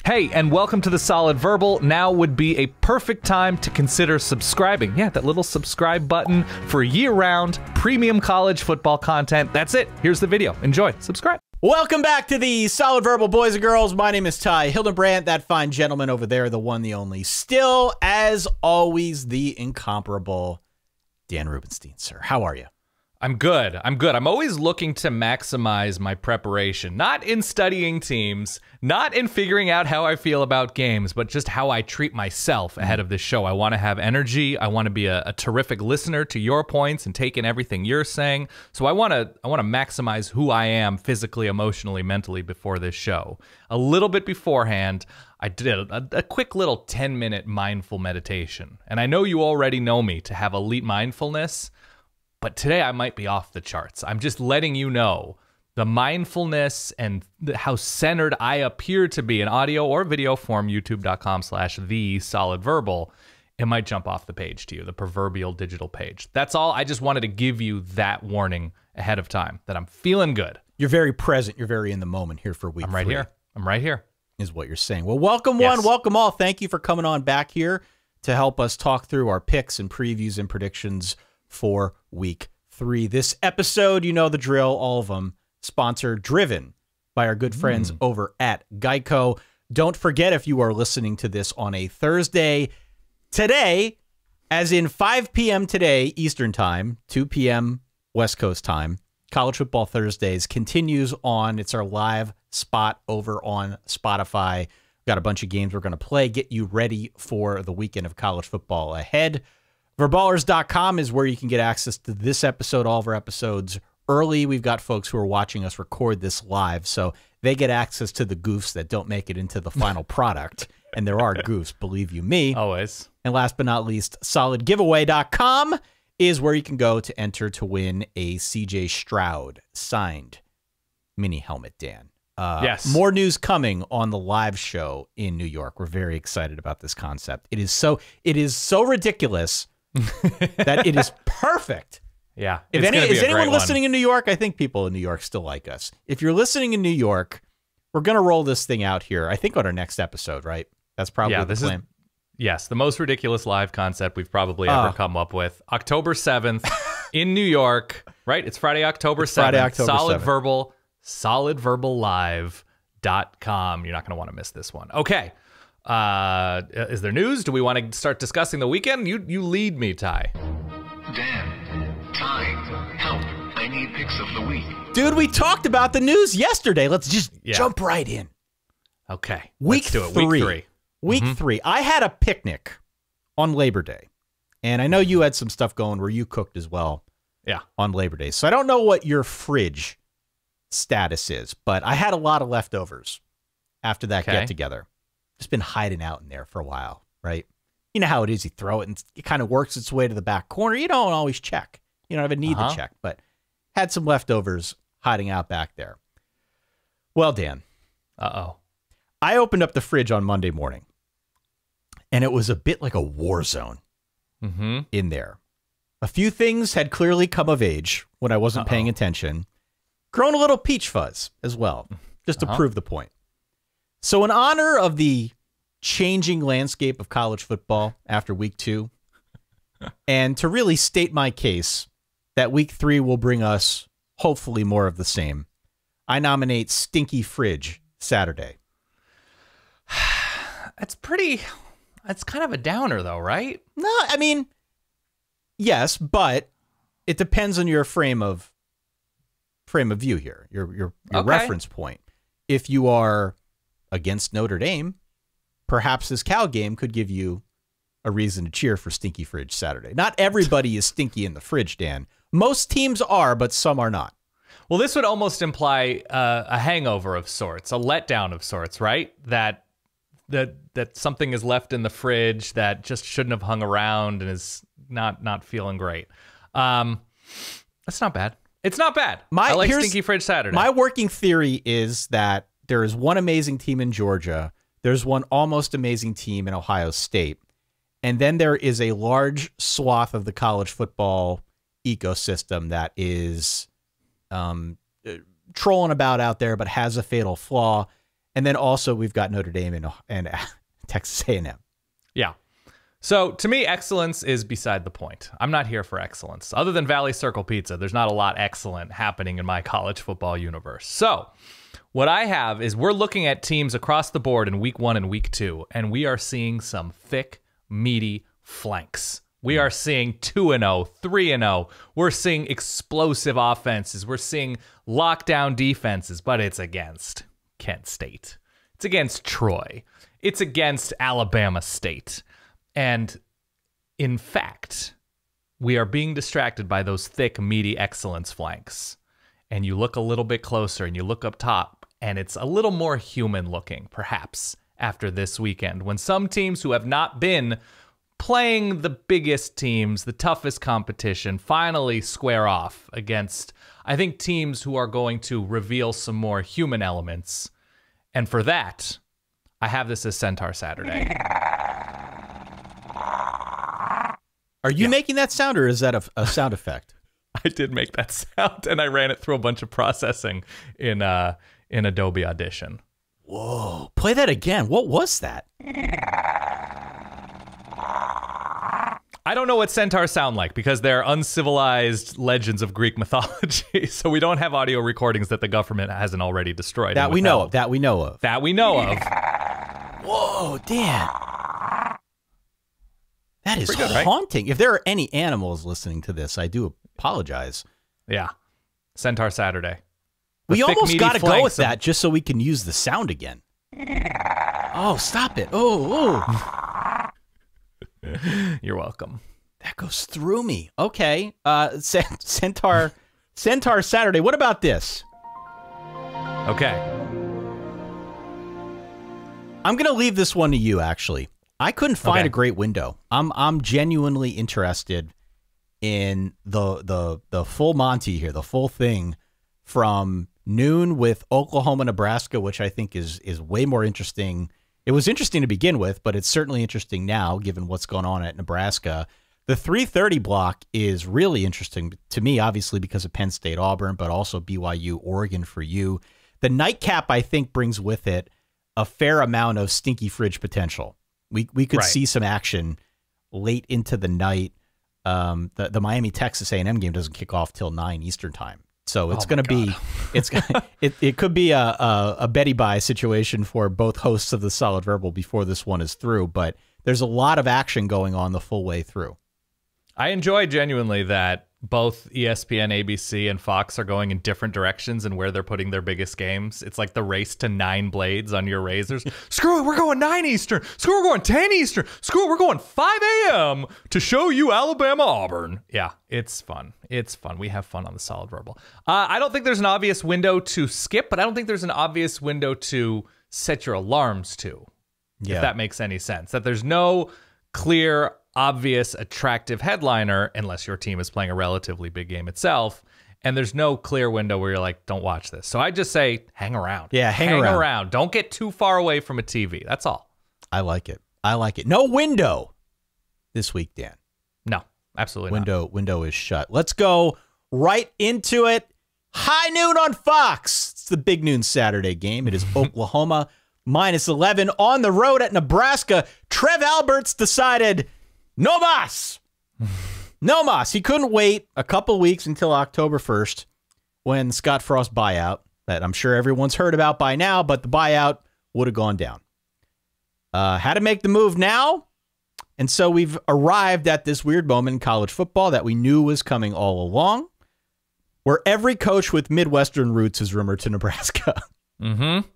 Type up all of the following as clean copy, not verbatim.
Hey, and welcome to the Solid Verbal. Now would be a perfect time to consider subscribing. Yeah, that little subscribe button for year-round premium college football content. That's it. Here's the video. Enjoy. Subscribe. Welcome back to the Solid Verbal, boys and girls. My name is Ty Hildenbrandt, that fine gentleman over there, the one, the only, still, as always, the incomparable Dan Rubenstein, sir. How are you? I'm good. I'm always looking to maximize my preparation, not in studying teams, not in figuring out how I feel about games, but just how I treat myself ahead of this show. I want to have energy. I want to be a terrific listener to your points and take in everything you're saying. So I want to maximize who I am physically, emotionally, mentally before this show. A little bit beforehand, I did a quick little 10-minute mindful meditation. And I know you already know me to have elite mindfulness, but today I might be off the charts. I'm just letting you know the mindfulness and how centered I appear to be in audio or video form, youtube.com/thesolidverbal. It might jump off the page to you, the proverbial digital page. That's all. I just wanted to give you that warning ahead of time that I'm feeling good. You're very present. You're very in the moment here for week I'm right 3. here. I'm right here. Is what you're saying. Well, welcome Yes. one, welcome all. Thank you for coming on back here to help us talk through our picks and previews and predictions for week 3. This episode, you know the drill, all of them, sponsored, driven by our good friends over at Geico. Don't forget, if you are listening to this on a Thursday, today, as in 5 p.m. today, Eastern Time, 2 p.m. West Coast Time, College Football Thursdays continues on. It's our live spot over on Spotify. We've got a bunch of games we're going to play, get you ready for the weekend of college football ahead. Verballers.com is where you can get access to this episode, all of our episodes early. We've got folks who are watching us record this live, so they get access to the goofs that don't make it into the final product. And there are goofs, believe you me. Always. And last but not least, solidgiveaway.com is where you can go to enter to win a CJ Stroud signed mini helmet, Dan. Yes. More news coming on the live show in New York. We're very excited about this concept. It is so ridiculous that it is perfect. Yeah. Is anyone listening in New York? I think people in New York still like us. If you're listening in New York, we're going to roll this thing out here, I think, on our next episode, right? That's probably the plan. Yes, the most ridiculous live concept we've probably ever come up with. October 7th in New York, right? It's Friday, October 7th. Friday, October Solid 7th. Verbal, solidverballive.com. You're not going to want to miss this one. Okay. Is there news? Do we want to start discussing the weekend? You lead me, Ty. Dan, Ty, help. I need picks of the week. Dude, we talked about the news yesterday. Let's just jump right in. Okay. Week Let's do it. 3. Week 3. Week 3. I had a picnic on Labor Day, and I know you had some stuff going where you cooked as well. Yeah. On Labor Day. So I don't know what your fridge status is, but I had a lot of leftovers after that get-together. Just been hiding out in there for a while, right? You know how it is. You throw it, and it kind of works its way to the back corner. You don't always check. You don't have a need to check, but had some leftovers hiding out back there. Well, Dan. Uh-oh. I opened up the fridge on Monday morning, and it was a bit like a war zone in there. A few things had clearly come of age when I wasn't paying attention. Grown a little peach fuzz as well, just to prove the point. So in honor of the changing landscape of college football after week 2, and to really state my case that week 3 will bring us hopefully more of the same, I nominate Stinky Fridge Saturday. That's kind of a downer though, right? No, I mean, yes, but it depends on your frame of view here, your reference point. If you are against Notre Dame, perhaps this Cal game could give you a reason to cheer for Stinky Fridge Saturday. Not everybody is stinky in the fridge, Dan. Most teams are, but some are not. Well, this would almost imply a hangover of sorts, a letdown of sorts, right? That something is left in the fridge that just shouldn't have hung around and is not feeling great. That's not bad. It's not bad. I like Stinky Fridge Saturday. My working theory is that there is one amazing team in Georgia. There's one almost amazing team in Ohio State. And then there is a large swath of the college football ecosystem that is trolling about out there but has a fatal flaw. And then also we've got Notre Dame and Texas A&M. Yeah. So to me, excellence is beside the point. I'm not here for excellence. Other than Valley Circle Pizza, there's not a lot excellent happening in my college football universe. So what I have is we're looking at teams across the board in week 1 and week 2, and we are seeing some thick, meaty flanks. We are seeing 2-0, 3-0. We're seeing explosive offenses. We're seeing lockdown defenses, but it's against Kent State. It's against Troy. It's against Alabama State. And in fact, we are being distracted by those thick, meaty excellence flanks. And you look a little bit closer and you look up top, and it's a little more human looking, perhaps, after this weekend, when some teams who have not been playing the biggest teams, the toughest competition, finally square off against, I think, teams who are going to reveal some more human elements. And for that, I have this as Centaur Saturday. Are you making that sound, or is that a sound effect? I did make that sound, and I ran it through a bunch of processing in Adobe Audition. Whoa. Play that again. What was that? I don't know what centaurs sound like because they're uncivilized legends of Greek mythology. So we don't have audio recordings that the government hasn't already destroyed. That we know of. That we know of. Whoa, Dan. That is good, haunting. Right? If there are any animals listening to this, I do apologize. Yeah. Centaur Saturday. We almost got to go with that just so we can use the sound again. Oh, stop it. Oh. You're welcome. That goes through me. Okay. Centaur Saturday. What about this? Okay. I'm going to leave this one to you, actually. I couldn't find a great window. I'm genuinely interested in the full Monty here, the full thing from noon with Oklahoma, Nebraska, which I think is way more interesting. It was interesting to begin with, but it's certainly interesting now, given what's going on at Nebraska. The 3:30 block is really interesting to me, obviously, because of Penn State, Auburn, but also BYU, Oregon for you. The nightcap, I think, brings with it a fair amount of stinky fridge potential. We could see some action late into the night. The Miami Texas A&M game doesn't kick off till 9 Eastern time. So it's going to be, it could be a Betty Bye situation for both hosts of the Solid Verbal before this one is through. But there's a lot of action going on the full way through. I enjoy genuinely that both ESPN, ABC, and Fox are going in different directions and where they're putting their biggest games. It's like the race to 9 blades on your razors. Screw it, we're going 9 Eastern. Screw it, we're going 10 Eastern. Screw it, we're going 5 a.m. to show you Alabama, Auburn. Yeah, it's fun. It's fun. We have fun on the Solid Verbal. I don't think there's an obvious window to skip, but I don't think there's an obvious window to set your alarms to, if that makes any sense. That there's no clear, obvious, attractive headliner unless your team is playing a relatively big game itself, and there's no clear window where you're like, don't watch this. So I just say hang around. Yeah, hang around. Don't get too far away from a TV. That's all. I like it. No window this week, Dan. No, absolutely not. Window is shut. Let's go right into it. High noon on Fox. It's the big noon Saturday game. It is Oklahoma -11 on the road at Nebraska. Trev Alberts decided no mas. No mas. He couldn't wait a couple weeks until October 1st when Scott Frost buyout, that I'm sure everyone's heard about by now, but the buyout would have gone down. Had to make the move now. And so we've arrived at this weird moment in college football that we knew was coming all along, where every coach with Midwestern roots is rumored to Nebraska. Mm-hmm.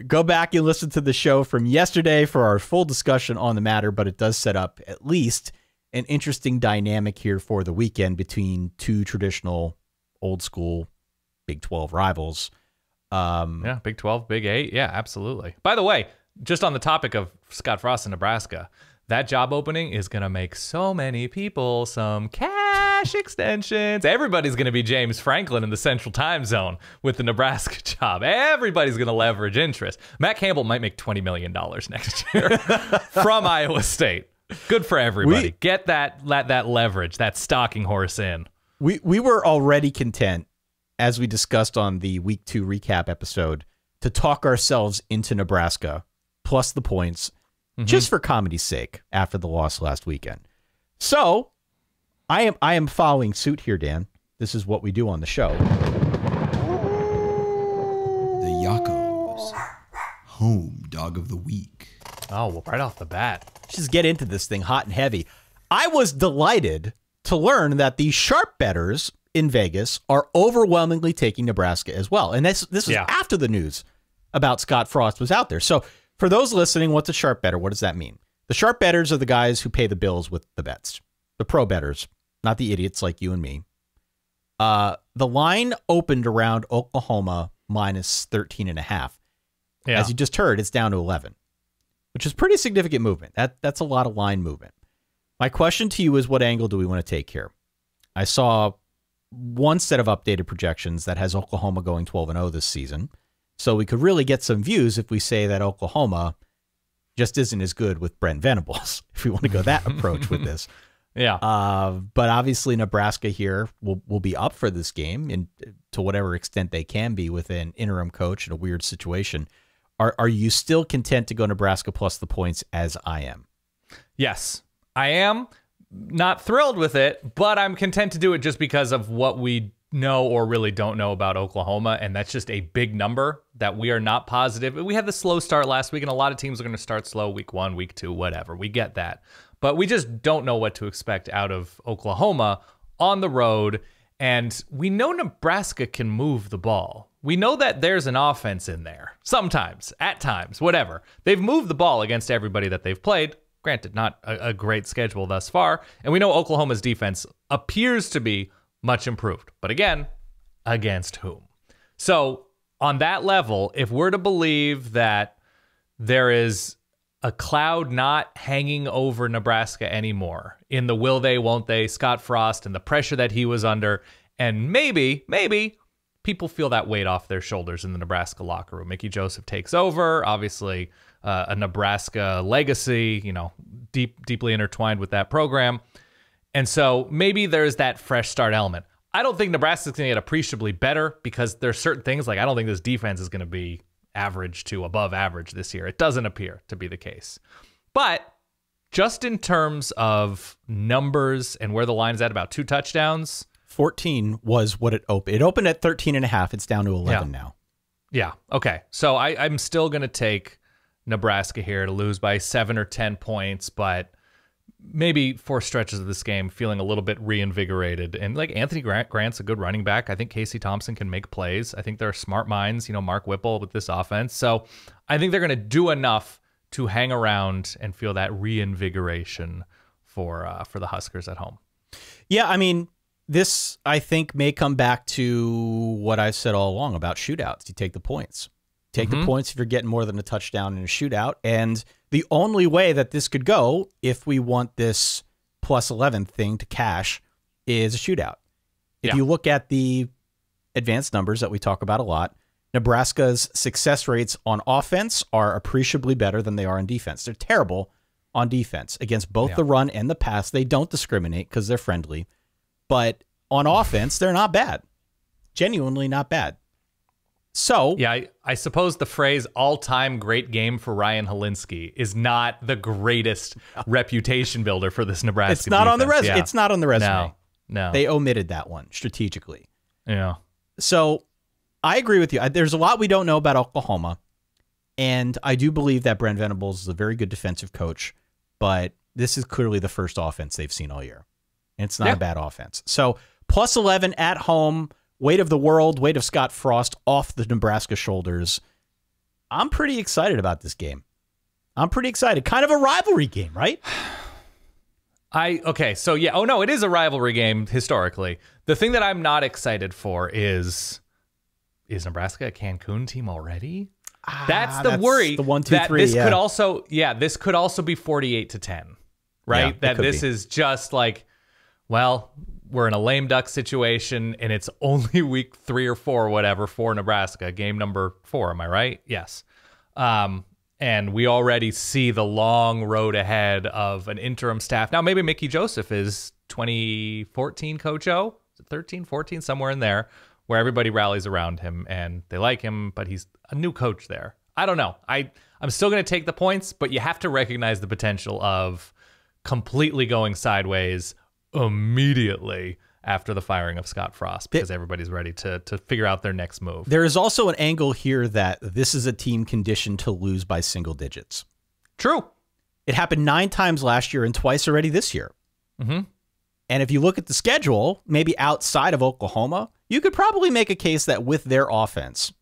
Go back and listen to the show from yesterday for our full discussion on the matter, but it does set up at least an interesting dynamic here for the weekend between two traditional old school Big 12 rivals. Yeah, Big 12, Big 8. Yeah, absolutely. By the way, just on the topic of Scott Frost in Nebraska, that job opening is going to make so many people some cash extensions. Everybody's going to be James Franklin in the Central Time Zone with the Nebraska job. Everybody's going to leverage interest. Matt Campbell might make $20 million next year from Iowa State. Good for everybody. Get that leverage, that stalking horse in. We were already content, as we discussed on the Week 2 recap episode, to talk ourselves into Nebraska plus the points just for comedy's sake after the loss last weekend. So I am following suit here, Dan. This is what we do on the show. The Yakos, home dog of the week. Oh, well, right off the bat. Just get into this thing hot and heavy. I was delighted to learn that the sharp bettors in Vegas are overwhelmingly taking Nebraska as well. And this was after the news about Scott Frost was out there. So for those listening, what's a sharp better? What does that mean? The sharp bettors are the guys who pay the bills with the bets. The pro bettors, not the idiots like you and me. The line opened around Oklahoma minus 13.5. Yeah. As you just heard, it's down to 11, which is pretty significant movement. That's a lot of line movement. My question to you is, what angle do we want to take here? I saw one set of updated projections that has Oklahoma going 12-0 this season. So we could really get some views if we say that Oklahoma just isn't as good with Brent Venables, if we want to go that approach with this. Yeah. But obviously Nebraska here will be up for this game and to whatever extent they can be with an interim coach in a weird situation. Are you still content to go Nebraska plus the points as I am? Yes, I am. Not thrilled with it, but I'm content to do it just because of what we know or really don't know about Oklahoma, and that's just a big number that we are not positive. We had the slow start last week, and a lot of teams are going to start slow week 1, week 2, whatever. We get that. But we just don't know what to expect out of Oklahoma on the road, and we know Nebraska can move the ball. We know that there's an offense in there. Sometimes, at times, whatever. They've moved the ball against everybody that they've played. Granted, not a great schedule thus far. And we know Oklahoma's defense appears to be much improved. But again, against whom? So on that level, if we're to believe that there is a cloud not hanging over Nebraska anymore in the will they, won't they, Scott Frost and the pressure that he was under, and maybe people feel that weight off their shoulders in the Nebraska locker room. Mickey Joseph takes over, obviously a Nebraska legacy, deeply intertwined with that program. And so maybe there's that fresh start element. I don't think Nebraska's going to get appreciably better because there's certain things like I don't think this defense is going to be average to above average this year. It doesn't appear to be the case. But just in terms of numbers and where the line is at, about 2 touchdowns. 14 was what it opened. It opened at 13.5. It's down to 11 now. Yeah. Okay. So I'm still going to take Nebraska here to lose by 7 or 10 points, but maybe 4 stretches of this game feeling a little bit reinvigorated. And like Anthony Grant's a good running back. I think Casey Thompson can make plays. I think there are smart minds, Mark Whipple with this offense. So I think they're going to do enough to hang around and feel that reinvigoration for the Huskers at home. Yeah, I mean, this, I think, may come back to what I've said all along about shootouts. You take the points. Take the points if you're getting more than a touchdown in a shootout. And the only way that this could go, if we want this plus 11 thing to cash, is a shootout. If you look at the advanced numbers that we talk about a lot, Nebraska's success rates on offense are appreciably better than they are on defense. They're terrible on defense against both the run and the pass. They don't discriminate because they're friendly. But on offense, they're not bad. Genuinely not bad. So yeah, I suppose the phrase all-time great game for Ryan Helinski is not the greatest reputation builder for this Nebraska It's not defense. on the resume. Yeah. It's not on the resume. No. They omitted that one strategically. Yeah. So I agree with you. There's a lot we don't know about Oklahoma. And I do believe that Brent Venables is a very good defensive coach, but this is clearly the first offense they've seen all year. And it's not a bad offense. So plus 11 at home. Weight of the world, weight of Scott Frost off the Nebraska shoulders. I'm pretty excited about this game. I'm pretty excited. Kind of a rivalry game, right? Okay, so yeah. Oh, no, it is a rivalry game historically. The thing that I'm not excited for is Nebraska a Cancun team already? That's the worry. The 1, 2, 3. This could also, this could also be 48-10, right? Yeah, that this is just like, well, we're in a lame duck situation, and it's only week 3 or 4 or whatever for Nebraska, game number 4. Am I right? Yes. And we already see the long road ahead of an interim staff. Now, maybe Mickey Joseph is 2014 Coach O, 13, 14, somewhere in there, where everybody rallies around him and they like him, but he's a new coach there. I don't know. I'm still going to take the points, but you have to recognize the potential of completely going sideways immediately after the firing of Scott Frost, because everybody's ready to figure out their next move. There is also an angle here that this is a team conditioned to lose by single digits. True. It happened 9 times last year and twice already this year. Mm-hmm. And if you look at the schedule, maybe outside of Oklahoma, you could probably make a case that with their offense,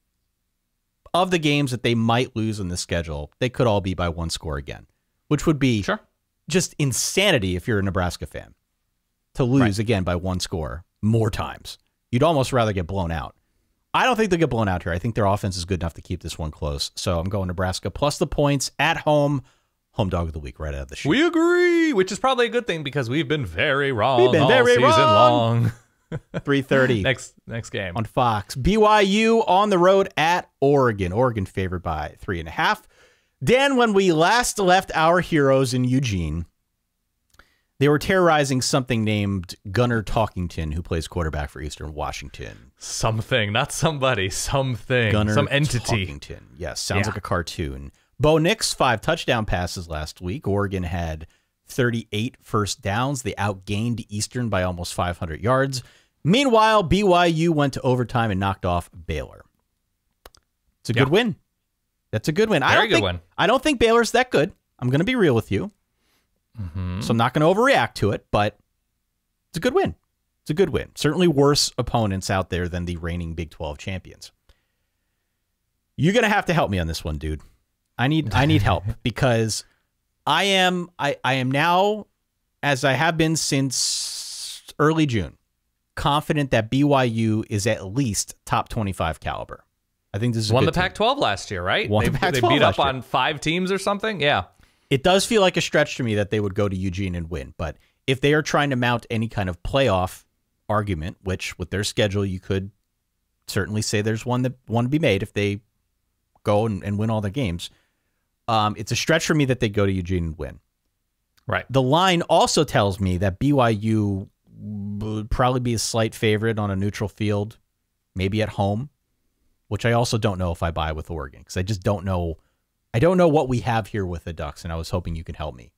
of the games that they might lose in the schedule, they could all be by 1 score again, which would be just insanity if you're a Nebraska fan. To lose again by 1 score more times. You'd almost rather get blown out. I don't think they'll get blown out here. I think their offense is good enough to keep this one close. So I'm going Nebraska plus the points at home. Home dog of the week right out of the chute. We agree, which is probably a good thing because we've been very wrong. We've been very season wrong. long. 3:30 next game on Fox. BYU on the road at Oregon. Oregon favored by 3.5. Dan, when we last left our heroes in Eugene, they were terrorizing something named Gunnar Talkington, who plays quarterback for Eastern Washington. Something, not somebody, something. Gunnar some entity. Talkington. Yes, sounds like a cartoon. Bo Nix, 5 touchdown passes last week. Oregon had 38 first downs. They outgained Eastern by almost 500 yards. Meanwhile, BYU went to overtime and knocked off Baylor. It's a good win. That's a good win. Very good win. I don't think Baylor's that good. I'm going to be real with you. So I'm not going to overreact to it, but it's a good win. It's a good win. Certainly worse opponents out there than the reigning Big 12 champions. You're going to have to help me on this one, dude. I need help because I am now, as I have been since early June, confident that BYU is at least top 25 caliber. I think this is won the Pac-12 last year, right? They beat up on 5 teams or something. Yeah. It does feel like a stretch to me that they would go to Eugene and win, but if they are trying to mount any kind of playoff argument, which with their schedule you could certainly say there's one to be made if they go and win all their games, it's a stretch for me that they go to Eugene and win. Right. The line also tells me that BYU would probably be a slight favorite on a neutral field, maybe at home, which I also don't know if I buy with Oregon because I just don't know. I don't know what we have here with the Ducks, and I was hoping you could help me.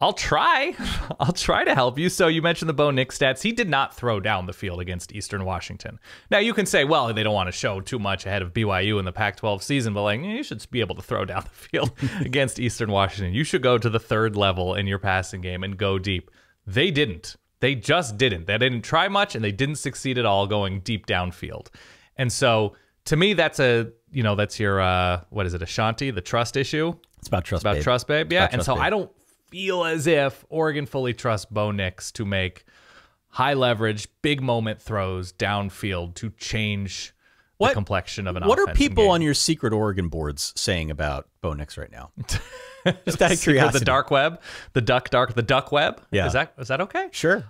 I'll try to help you. So you mentioned the Bo Nix stats. He did not throw down the field against Eastern Washington. Now, you can say, well, they don't want to show too much ahead of BYU in the Pac-12 season, but you should be able to throw down the field against Eastern Washington. You should go to the 3rd level in your passing game and go deep. They didn't. They just didn't. They didn't try much, and they didn't succeed at all going deep downfield. And so, to me, that's your, what is it, Ashanti, the trust issue? It's about trust, babe. Trust, babe, yeah. And so I don't feel as if Oregon fully trusts Bo Nix to make high leverage, big moment throws downfield to change the complexion of an offense. What are people on your secret Oregon boards saying about Bo Nix right now? Just out of curiosity. The dark web, the duck web. Yeah. Is that okay? Sure.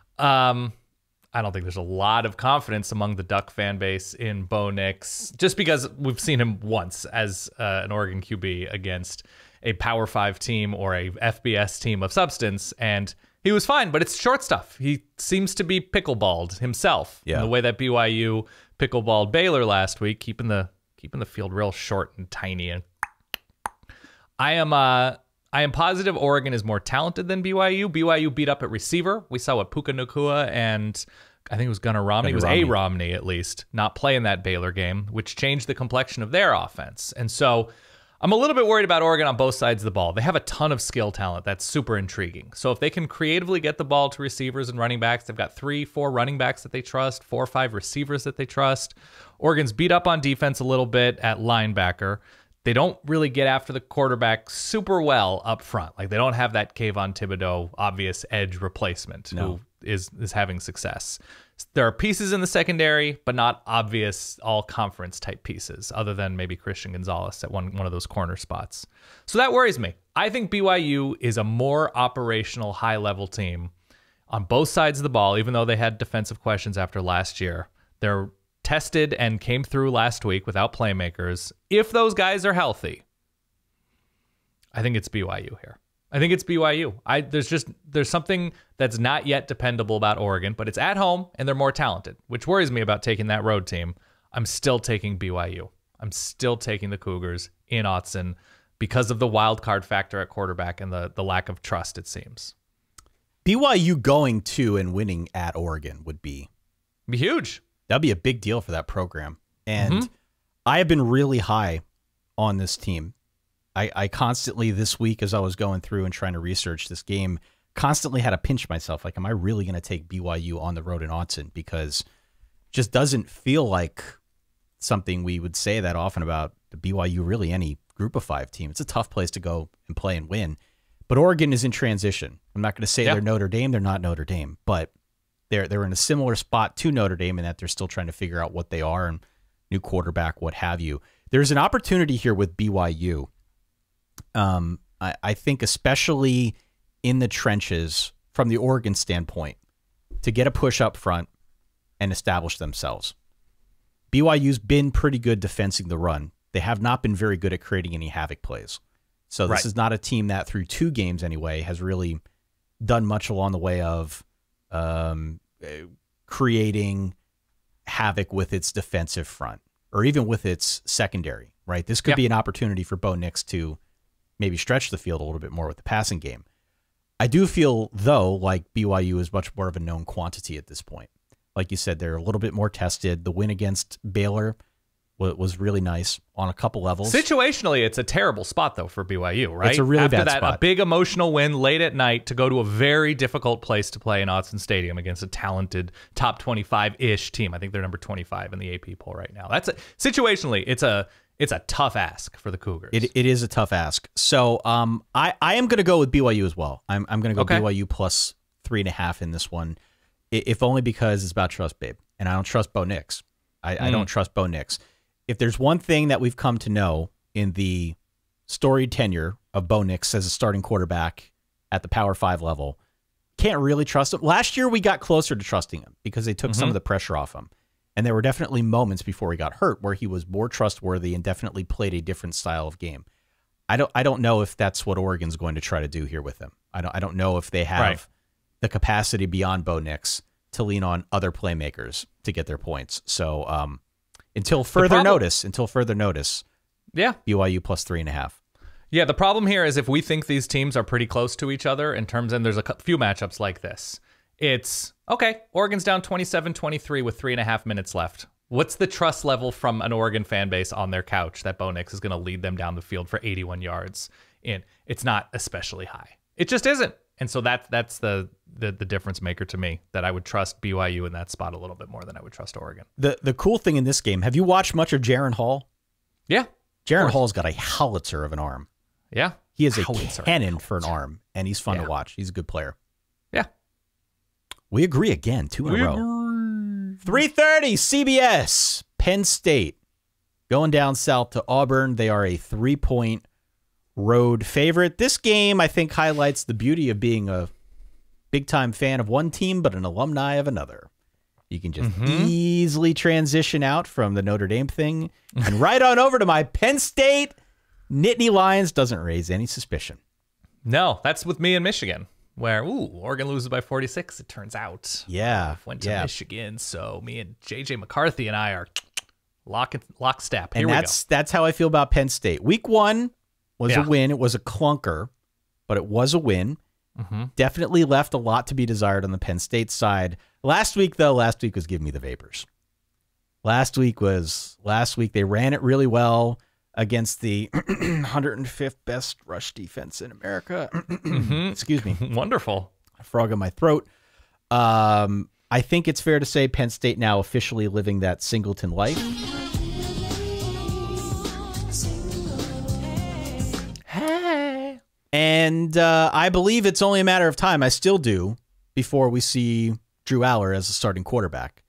I don't think there's a lot of confidence among the Duck fan base in Bo Nix, just because we've seen him once as an Oregon QB against a Power 5 team or a FBS team of substance, and he was fine, but it's short stuff. He seems to be pickleballed himself in the way that BYU pickleballed Baylor last week, keeping the field real short and tiny. And I am positive Oregon is more talented than BYU. BYU beat up at receiver. We saw what Puka Nacua and I think it was Gunnar Romney. It was A. Romney, at least, not playing that Baylor game, which changed the complexion of their offense. And so I'm a little bit worried about Oregon on both sides of the ball. They have a ton of skill talent. That's super intriguing. So if they can creatively get the ball to receivers and running backs, they've got 3-4 running backs that they trust, 4 or 5 receivers that they trust. Oregon's beat up on defense a little bit at linebacker. They don't really get after the quarterback super well up front. Like, they don't have that Kayvon Thibodeau obvious edge replacement who is having success. There are pieces in the secondary, but not obvious all-conference type pieces, other than maybe Christian Gonzalez at one of those corner spots. So that worries me. I think BYU is a more operational, high-level team on both sides of the ball, even though they had defensive questions after last year. They're tested and came through last week without playmakers. If those guys are healthy, I think it's BYU here. I think it's BYU. There's something that's not yet dependable about Oregon, but it's at home and they're more talented, which worries me about taking that road team. I'm still taking BYU. I'm still taking the Cougars in Autzen because of the wild card factor at quarterback and the lack of trust, it seems. BYU going to and winning at Oregon would be huge. That'd be a big deal for that program. And I have been really high on this team. I constantly this week, as I was going through and trying to research this game, constantly had to pinch myself. Like, am I really going to take BYU on the road in Autzen? Because it just doesn't feel like something we would say that often about the BYU, really any group of 5 team. It's a tough place to go and play and win. But Oregon is in transition. I'm not going to say they're Notre Dame. They're not Notre Dame. But they're in a similar spot to Notre Dame in that they're still trying to figure out what they are and new quarterback, what have you. There's an opportunity here with BYU. I think especially in the trenches from the Oregon standpoint to get a push up front and establish themselves. BYU's been pretty good defending the run. They have not been very good at creating any havoc plays. So this is not a team that through 2 games anyway has really done much along the way of creating havoc with its defensive front or even with its secondary, right? This could be an opportunity for Bo Nix to maybe stretch the field a little bit more with the passing game. I do feel, though, like BYU is much more of a known quantity at this point. Like you said, they're a little bit more tested. The win against Baylor was really nice on a couple levels. Situationally, it's a terrible spot, though, for BYU, right? It's a really bad spot. spot. A big emotional win late at night to go to a very difficult place to play in Autzen Stadium against a talented top 25-ish team. I think they're number 25 in the AP poll right now. Situationally, it's a tough ask for the Cougars. It is a tough ask. So I am going to go with BYU as well. I'm going to go BYU plus 3.5 in this one, if only because it's about trust, babe. And I don't trust Bo Nix. I don't trust Bo Nix. If there's one thing that we've come to know in the storied tenure of Bo Nix as a starting quarterback at the Power 5 level, can't really trust him. Last year, we got closer to trusting him because they took some of the pressure off him. And there were definitely moments before he got hurt where he was more trustworthy and definitely played a different style of game. I don't know if that's what Oregon's going to try to do here with him. I don't know if they have the capacity beyond Bo Nix to lean on other playmakers to get their points. So until further notice, BYU plus 3.5. Yeah, the problem here is if we think these teams are pretty close to each other in terms, and there's a few matchups like this. It's, okay, Oregon's down 27-23 with 3.5 minutes left. What's the trust level from an Oregon fan base on their couch that Bo Nix is going to lead them down the field for 81 yards in? It's not especially high. It just isn't. And so that's the difference maker to me, that I would trust BYU in that spot a little bit more than I would trust Oregon. The cool thing in this game, have you watched much of Jaron Hall? Yeah. Jaron Hall's got a howitzer of an arm. Yeah. He is a cannon for an arm, and he's fun to watch. He's a good player. Yeah. We agree again, 2 in a row. 3:30 CBS, Penn State going down south to Auburn. They are a 3-point road favorite. This game, I think, highlights the beauty of being a big-time fan of one team, but an alumni of another. You can just easily transition out from the Notre Dame thing and right on over to my Penn State Nittany Lions. Doesn't raise any suspicion. No, that's with me in Michigan, where Oregon loses by 46, it turns out. Yeah. Went to Michigan, so me and JJ McCarthy and I are lockstep. Here and that's how I feel about Penn State. Week 1 was a win. It was a clunker, but it was a win. Definitely left a lot to be desired on the Penn State side. Last week was giving me the vapors. Last week they ran it really well against the 105th best rush defense in America. Excuse me. Wonderful. A frog in my throat. I think it's fair to say Penn State now officially living that Singleton life. Hey. And I believe it's only a matter of time, I still do, before we see Drew Aller as a starting quarterback.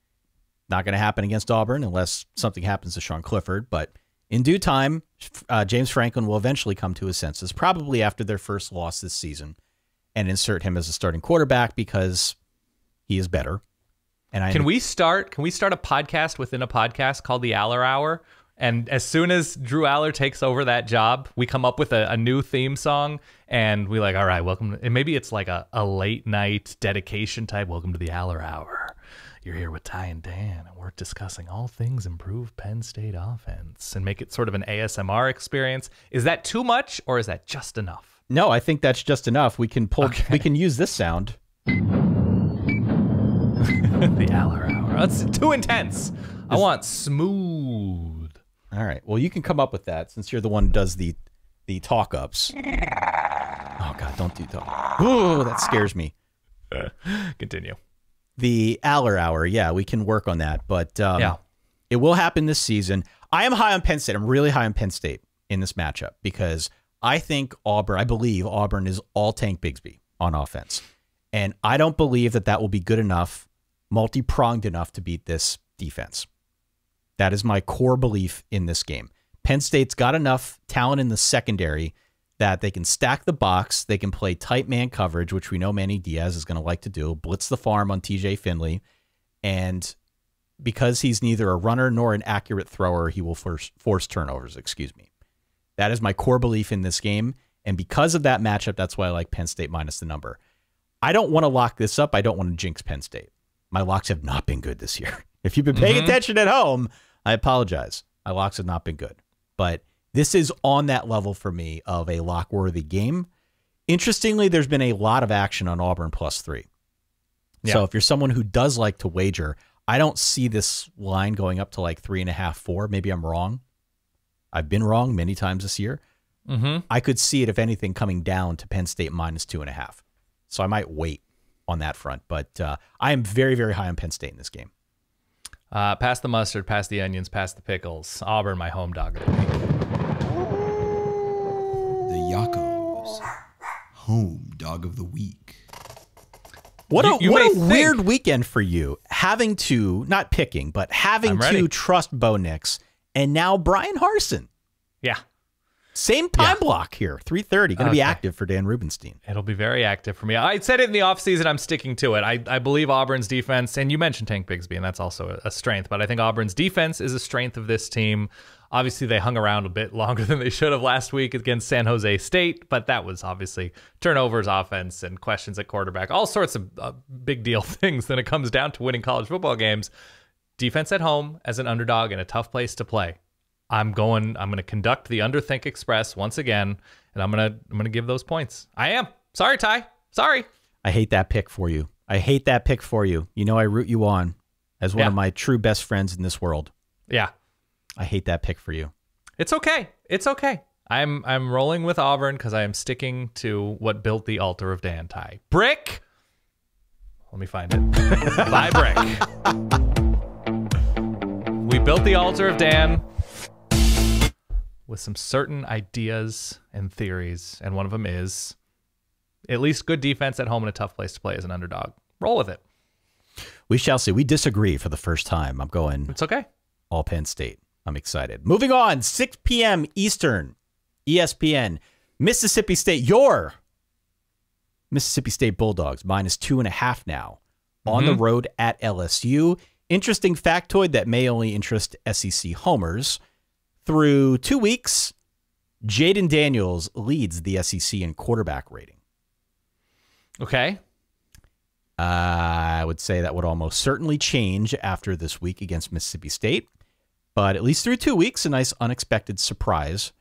Not going to happen against Auburn unless something happens to Sean Clifford, but in due time, James Franklin will eventually come to his senses, probably after their first loss this season, and insert him as a starting quarterback because he is better. And Can we start a podcast within a podcast called the Aller Hour? And as soon as Drew Aller takes over that job, we come up with a new theme song, and we like, all right, welcome. And maybe it's like a late night dedication type. Welcome to the Aller Hour. You're here with Ty and Dan, and we're discussing all things improve Penn State offense, and make it sort of an ASMR experience. Is that too much, or is that just enough? No, I think that's just enough. We can pull. Okay. We can use this sound. The Aller Hour. That's too intense. I want smooth. All right. Well, you can come up with that since you're the one who does the talk ups. Oh God, don't do that. Ooh, that scares me. Continue. The Aller Hour. Yeah, we can work on that, but it will happen this season. I am high on Penn State. I'm really high on Penn State in this matchup because I believe Auburn is all Tank Bigsby on offense, and I don't believe that will be good enough, multi-pronged enough to beat this defense. That is my core belief in this game. Penn State's got enough talent in the secondary that they can stack the box. They can play tight man coverage, which we know Manny Diaz is going to like to do, blitz the farm on TJ Finley. And because he's neither a runner nor an accurate thrower, he will force turnovers, That is my core belief in this game. And because of that matchup, that's why I like Penn State minus the number. I don't want to lock this up. I don't want to jinx Penn State. My locks have not been good this year. If you've been paying attention at home, I apologize. My locks have not been good. But this is on that level for me of a lock-worthy game. Interestingly, there's been a lot of action on Auburn +3. Yeah. So if you're someone who does like to wager, I don't see this line going up to like 3.5, 4. Maybe I'm wrong. I've been wrong many times this year. I could see it, if anything, coming down to Penn State -2.5. So I might wait on that front. But I am very, very high on Penn State in this game. Pass the mustard, pass the onions, pass the pickles. Auburn, my home dog of the week. The Yakos, home dog of the week. What a weird weekend for you, having to, not picking, but having to trust Bo Nix and now Brian Harsin. Yeah. Same time block here, 3:30. Going to be active for Dan Rubenstein. It'll be very active for me. I said it in the offseason. I'm sticking to it. I believe Auburn's defense, and you mentioned Tank Bigsby, and that's also a strength, but I think Auburn's defense is a strength of this team. Obviously, they hung around a bit longer than they should have last week against San Jose State, but that was obviously turnovers, offense, and questions at quarterback. All sorts of big deal things when it comes down to winning college football games. Defense at home as an underdog in a tough place to play. I'm going to conduct the Underthink Express once again, and I'm going to give those points. I am. Sorry, Ty. Sorry. I hate that pick for you. You know I root you on as one of my true best friends in this world. Yeah. I hate that pick for you. It's okay. I'm rolling with Auburn because I am sticking to what built the altar of Dan, Ty. Brick. Let me find it. Bye, Brick. We built the altar of Dan with some certain ideas and theories, and one of them is at least good defense at home in a tough place to play as an underdog. Roll with it. We shall see. We disagree for the first time. I'm going. It's okay. All Penn State. I'm excited. Moving on, 6 p.m. Eastern, ESPN, Mississippi State. Your Mississippi State Bulldogs -2.5 now on the road at LSU. Interesting factoid that may only interest SEC homers. Through 2 weeks, Jaden Daniels leads the SEC in quarterback rating. Okay. I would say that would almost certainly change after this week against Mississippi State. But at least through 2 weeks, a nice unexpected surprise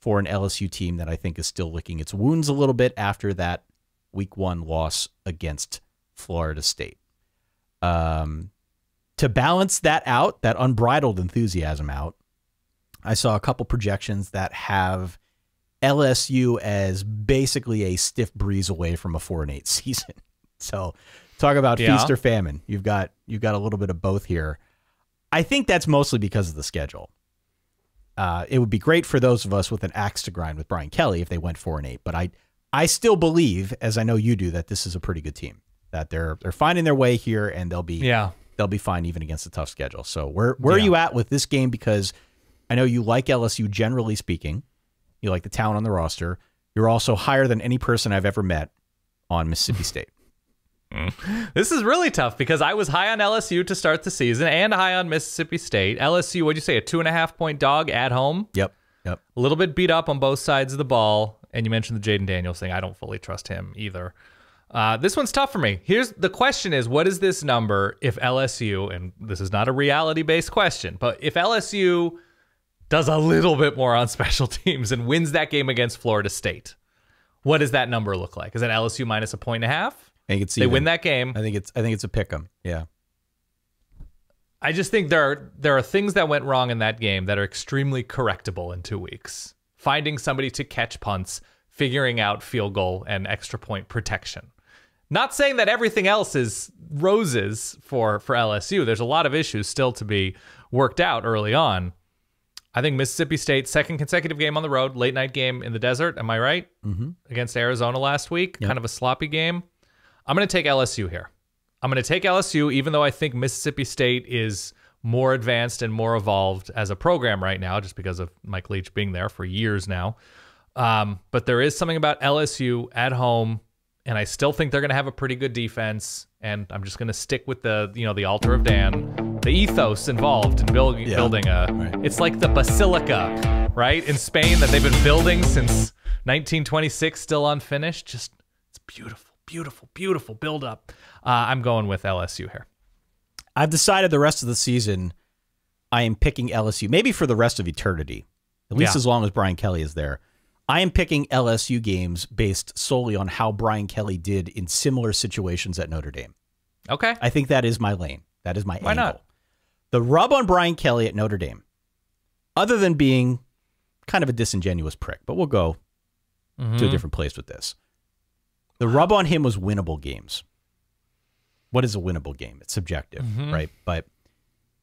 for an LSU team that I think is still licking its wounds a little bit after that week 1 loss against Florida State. To balance that out, that unbridled enthusiasm out, I saw a couple projections that have LSU as basically a stiff breeze away from a 4-8 season. So talk about feast or famine. You've got a little bit of both here. I think that's mostly because of the schedule. It would be great for those of us with an axe to grind with Brian Kelly if they went 4-8. But I still believe, as I know you do, that this is a pretty good team. That they're finding their way here, and they'll be fine even against a tough schedule. So where are you at with this game? Because I know you like LSU generally speaking. You like the talent on the roster. You're also higher than any person I've ever met on Mississippi State. This is really tough because I was high on LSU to start the season and high on Mississippi State. LSU, what'd you say, a 2.5-point dog at home? Yep. A little bit beat up on both sides of the ball. And you mentioned the Jaden Daniels thing. I don't fully trust him either. This one's tough for me. Here's the question is, what is this number if LSU, and this is not a reality-based question, but if LSU does a little bit more on special teams and wins that game against Florida State, what does that number look like? Is that LSU minus 1.5? I think it's they even. win that game. I think it's a pick 'em. Yeah. I just think there are things that went wrong in that game that are extremely correctable in 2 weeks. Finding somebody to catch punts, figuring out field goal and extra point protection. Not saying that everything else is roses for LSU. There's a lot of issues still to be worked out early on. I think Mississippi State, second consecutive game on the road, late night game in the desert. Am I right? Mm-hmm. Against Arizona last week. Yep. Kind of a sloppy game. I'm going to take LSU here. I'm going to take LSU, even though I think Mississippi State is more advanced and more evolved as a program right now, just because of Mike Leach being there for years now. But there is something about LSU at home, and I still think they're going to have a pretty good defense. And I'm just going to stick with the altar of Dan, the ethos involved in building a. Right. It's like the basilica, right, in Spain that they've been building since 1926, still unfinished. Just it's beautiful, beautiful, beautiful build up. I'm going with LSU here. I've decided the rest of the season I am picking LSU, maybe for the rest of eternity, at least as long as Brian Kelly is there. I am picking LSU games based solely on how Brian Kelly did in similar situations at Notre Dame. Okay. I think that is my lane. That is my angle. Why not? The rub on Brian Kelly at Notre Dame, other than being kind of a disingenuous prick, but we'll go to a different place with this. The rub on him was winnable games. What is a winnable game? It's subjective, right? But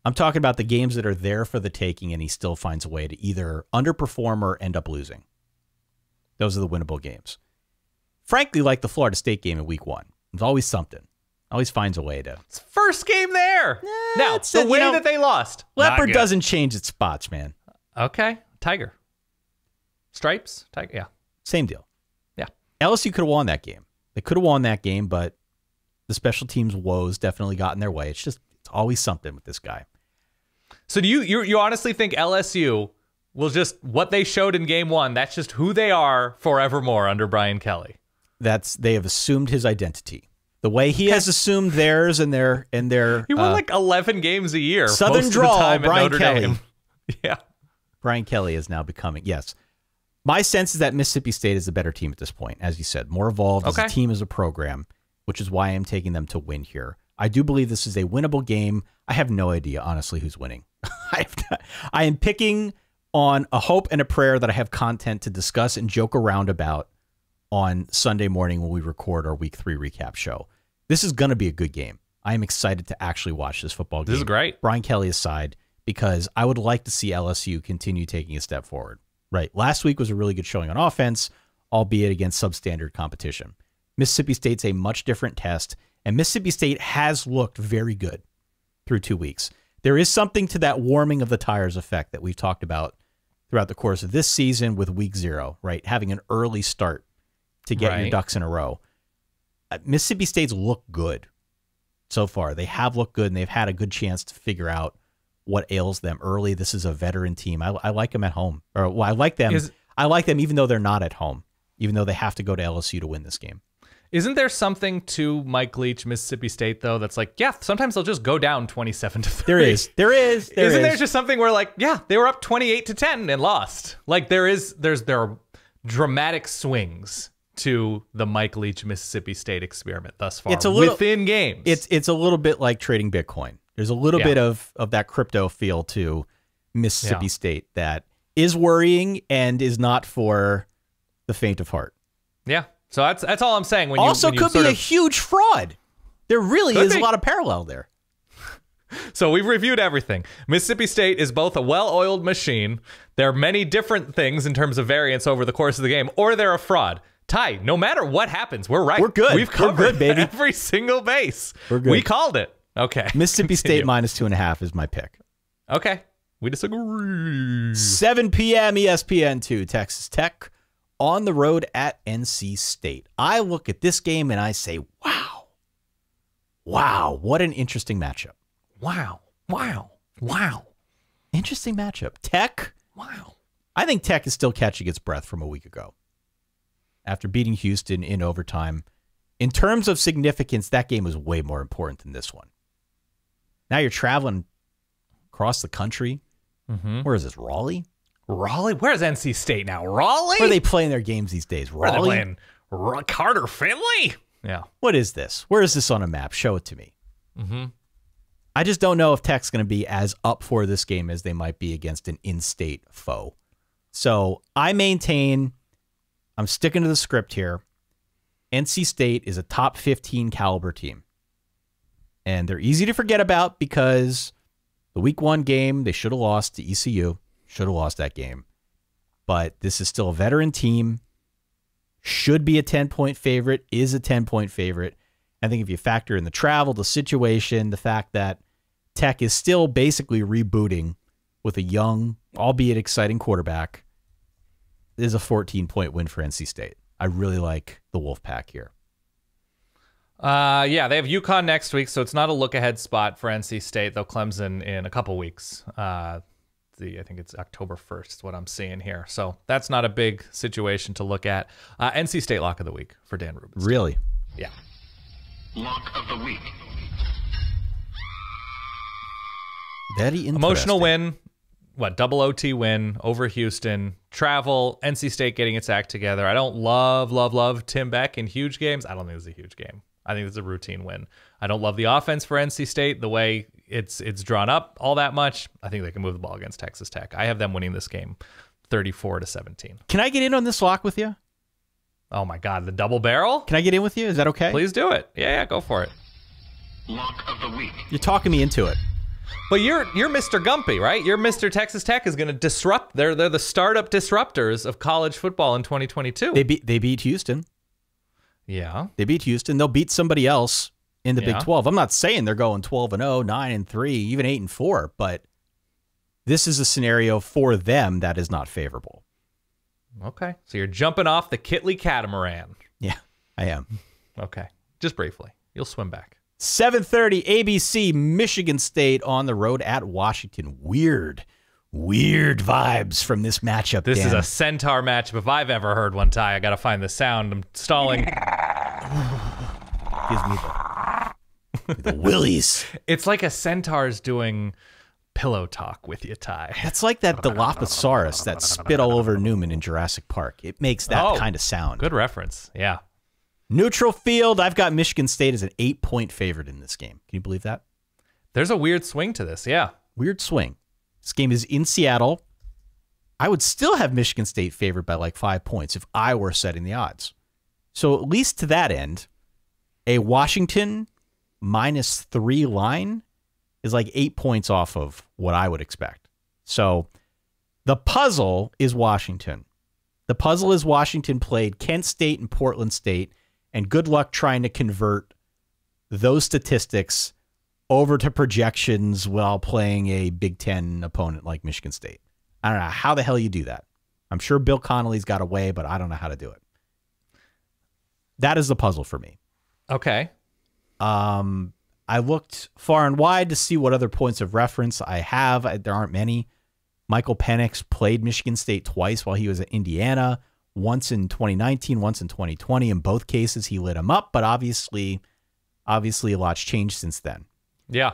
I'm talking about the games that are there for the taking and he still finds a way to either underperform or end up losing. Those are the winnable games. Frankly, like the Florida State game in week 1. There's always something. Always finds a way to. It's first game there. Now, the way that they lost. Leopard doesn't change its spots, man. Okay. Tiger. Stripes? Tiger. Yeah. Same deal. Yeah. LSU could have won that game. They could have won that game, but the special teams woes definitely got in their way. It's always something with this guy. So do you honestly think LSU will just, what they showed in game 1, that's just who they are forevermore under Brian Kelly? They have assumed his identity. The way he has assumed theirs and their he won like 11 games a year. Southern most drawl, of the time Brian at Notre Kelly. Dame. Yeah. Brian Kelly is now becoming, yes. My sense is that Mississippi State is the better team at this point, as you said, more evolved as a team, as a program, which is why I'm taking them to win here. I do believe this is a winnable game. I have no idea, honestly, who's winning. I am picking on a hope and a prayer that I have content to discuss and joke around about on Sunday morning when we record our Week 3 recap show. This is going to be a good game. I am excited to actually watch this football game. This is great. Brian Kelly aside, because I would like to see LSU continue taking a step forward. Right. Last week was a really good showing on offense, albeit against substandard competition. Mississippi State's a much different test, and Mississippi State has looked very good through 2 weeks. There is something to that warming of the tires effect that we've talked about throughout the course of this season with week 0, right? Having an early start to get your ducks in a row. Mississippi State's looked good so far. They have looked good, and they've had a good chance to figure out what ails them early. This is a veteran team. I like them at home. I like them. I like them even though they're not at home, even though they have to go to LSU to win this game. Isn't there something to Mike Leach, Mississippi State, though, that's like, yeah, sometimes they'll just go down 27-3. There is. Isn't there just something where, like, yeah, they were up 28-10 and lost? Like, there are dramatic swings to the Mike Leach Mississippi State experiment thus far. It's a little, within games. It's a little bit like trading Bitcoin. There's a little bit of that crypto feel to Mississippi State that is worrying and is not for the faint of heart. Yeah. So that's all I'm saying. When could be a huge fraud. There really is a lot of parallel there. So we've reviewed everything. Mississippi State is both a well-oiled machine. There are many different things in terms of variance over the course of the game, or they're a fraud. Ty, no matter what happens, we're right. We're good. We've covered baby. Every single base. We're good. We called it. Okay. Mississippi State minus 2.5 is my pick. Okay. We disagree. 7 p.m. ESPN2, Texas Tech on the road at NC State. I look at this game and I say, wow, Wow, what an interesting matchup. Wow. Interesting matchup. Tech. Wow. I think Tech is still catching its breath from a week ago after beating Houston in overtime. In terms of significance, that game was way more important than this one. Now you're traveling across the country. Where is this, Raleigh? Raleigh? Where's NC State now? Raleigh? Where are they playing their games these days? Where are they Raleigh? playing? Carter Finley? Yeah. What is this? Where is this on a map? Show it to me. I just don't know if Tech's going to be as up for this game as they might be against an in-state foe. So I maintain, I'm sticking to the script here. NC State is a top 15 caliber team. And they're easy to forget about because the week 1 game, they should have lost to ECU. Should have lost that game. But this is still a veteran team. Should be a 10-point favorite. Is a 10-point favorite. I think if you factor in the travel, the situation, the fact that Tech is still basically rebooting with a young, albeit exciting quarterback, it is a 14-point win for NC State. I really like the Wolfpack here. Yeah, they have UConn next week, so it's not a look-ahead spot for NC State, though Clemson in a couple weeks. I think it's October 1st is what I'm seeing here. So that's not a big situation to look at. NC State lock of the week for Dan Rubinstein. Really? Yeah. Lock of the week. Very interesting. Emotional win. Double OT win over Houston. Travel. NC State getting its act together. I don't love Tim Beck in huge games. I don't think it's a huge game. I think it's a routine win. I don't love the offense for NC State, the way it's drawn up all that much. I think they can move the ball against Texas Tech. I have them winning this game 34-17. Can I get in on this lock with you? Oh my God, the double barrel? Can I get in with you? Is that okay? Please do it. Yeah, go for it. Lock of the week. You're talking me into it. But you're Mr. Gumpy, right? You're Mr. Texas Tech is going to disrupt. They're the startup disruptors of college football in 2022. They beat Houston. Yeah. They beat Houston. They'll beat somebody else in the Big 12. I'm not saying they're going 12-0, 9-3, even 8-4, but this is a scenario for them that is not favorable. Okay. So you're jumping off the Kitley catamaran. Yeah, I am. Okay. Just briefly. You'll swim back. 7:30 ABC, Michigan State on the road at Washington. Weird vibes from this matchup. This Dan. is a Centaur matchup if I've ever heard one, Ty. I got to find the sound. I'm stalling. Gives me the willies. It's like a Centaur's doing pillow talk with you, Ty. That's like that Dilophosaurus that spit all over Newman in Jurassic Park. It makes that kind of sound. Good reference. Yeah. Neutral field. I've got Michigan State as an 8-point favorite in this game. Can you believe that? There's a weird swing to this. Yeah. Weird swing. This game is in Seattle. I would still have Michigan State favored by like 5 points if I were setting the odds. So at least to that end, a Washington -3 line is like 8 points off of what I would expect. So the puzzle is Washington. The puzzle is Washington played Kent State and Portland State, and good luck trying to convert those statistics over to projections while playing a Big Ten opponent like Michigan State. I don't know how the hell you do that. I'm sure Bill Connolly's got a way, but I don't know how to do it. That is the puzzle for me. Okay. I looked far and wide to see what other points of reference I have. There aren't many. Michael Penix played Michigan State twice while he was at Indiana, once in 2019, once in 2020. In both cases, he lit him up, but obviously a lot's changed since then. Yeah.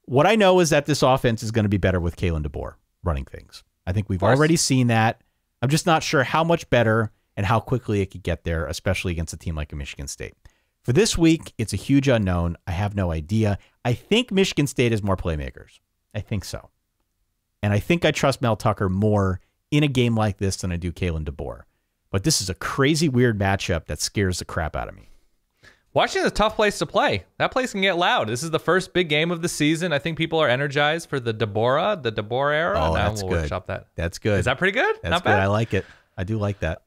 What I know is that this offense is going to be better with Kalen DeBoer running things. I think we've already seen that. I'm just not sure how much better and how quickly it could get there, especially against a team like a Michigan State. For this week, it's a huge unknown. I have no idea. I think Michigan State has more playmakers. I think so. And I think I trust Mel Tucker more in a game like this than I do Kalen DeBoer. But this is a crazy, weird matchup that scares the crap out of me. Washington's a tough place to play. That place can get loud. This is the first big game of the season. I think people are energized for the DeBoer era. Oh, now that's we'll good. Workshop that. That's good. Is that pretty good? That's Not good. bad? I like it. I do like that.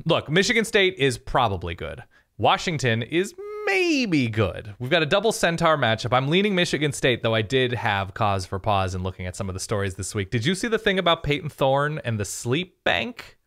Look, Michigan State is probably good. Washington is maybe good. We've got a double Centaur matchup. I'm leaning Michigan State, though I did have cause for pause in looking at some of the stories this week. Did you see the thing about Peyton Thorne and the sleep bank?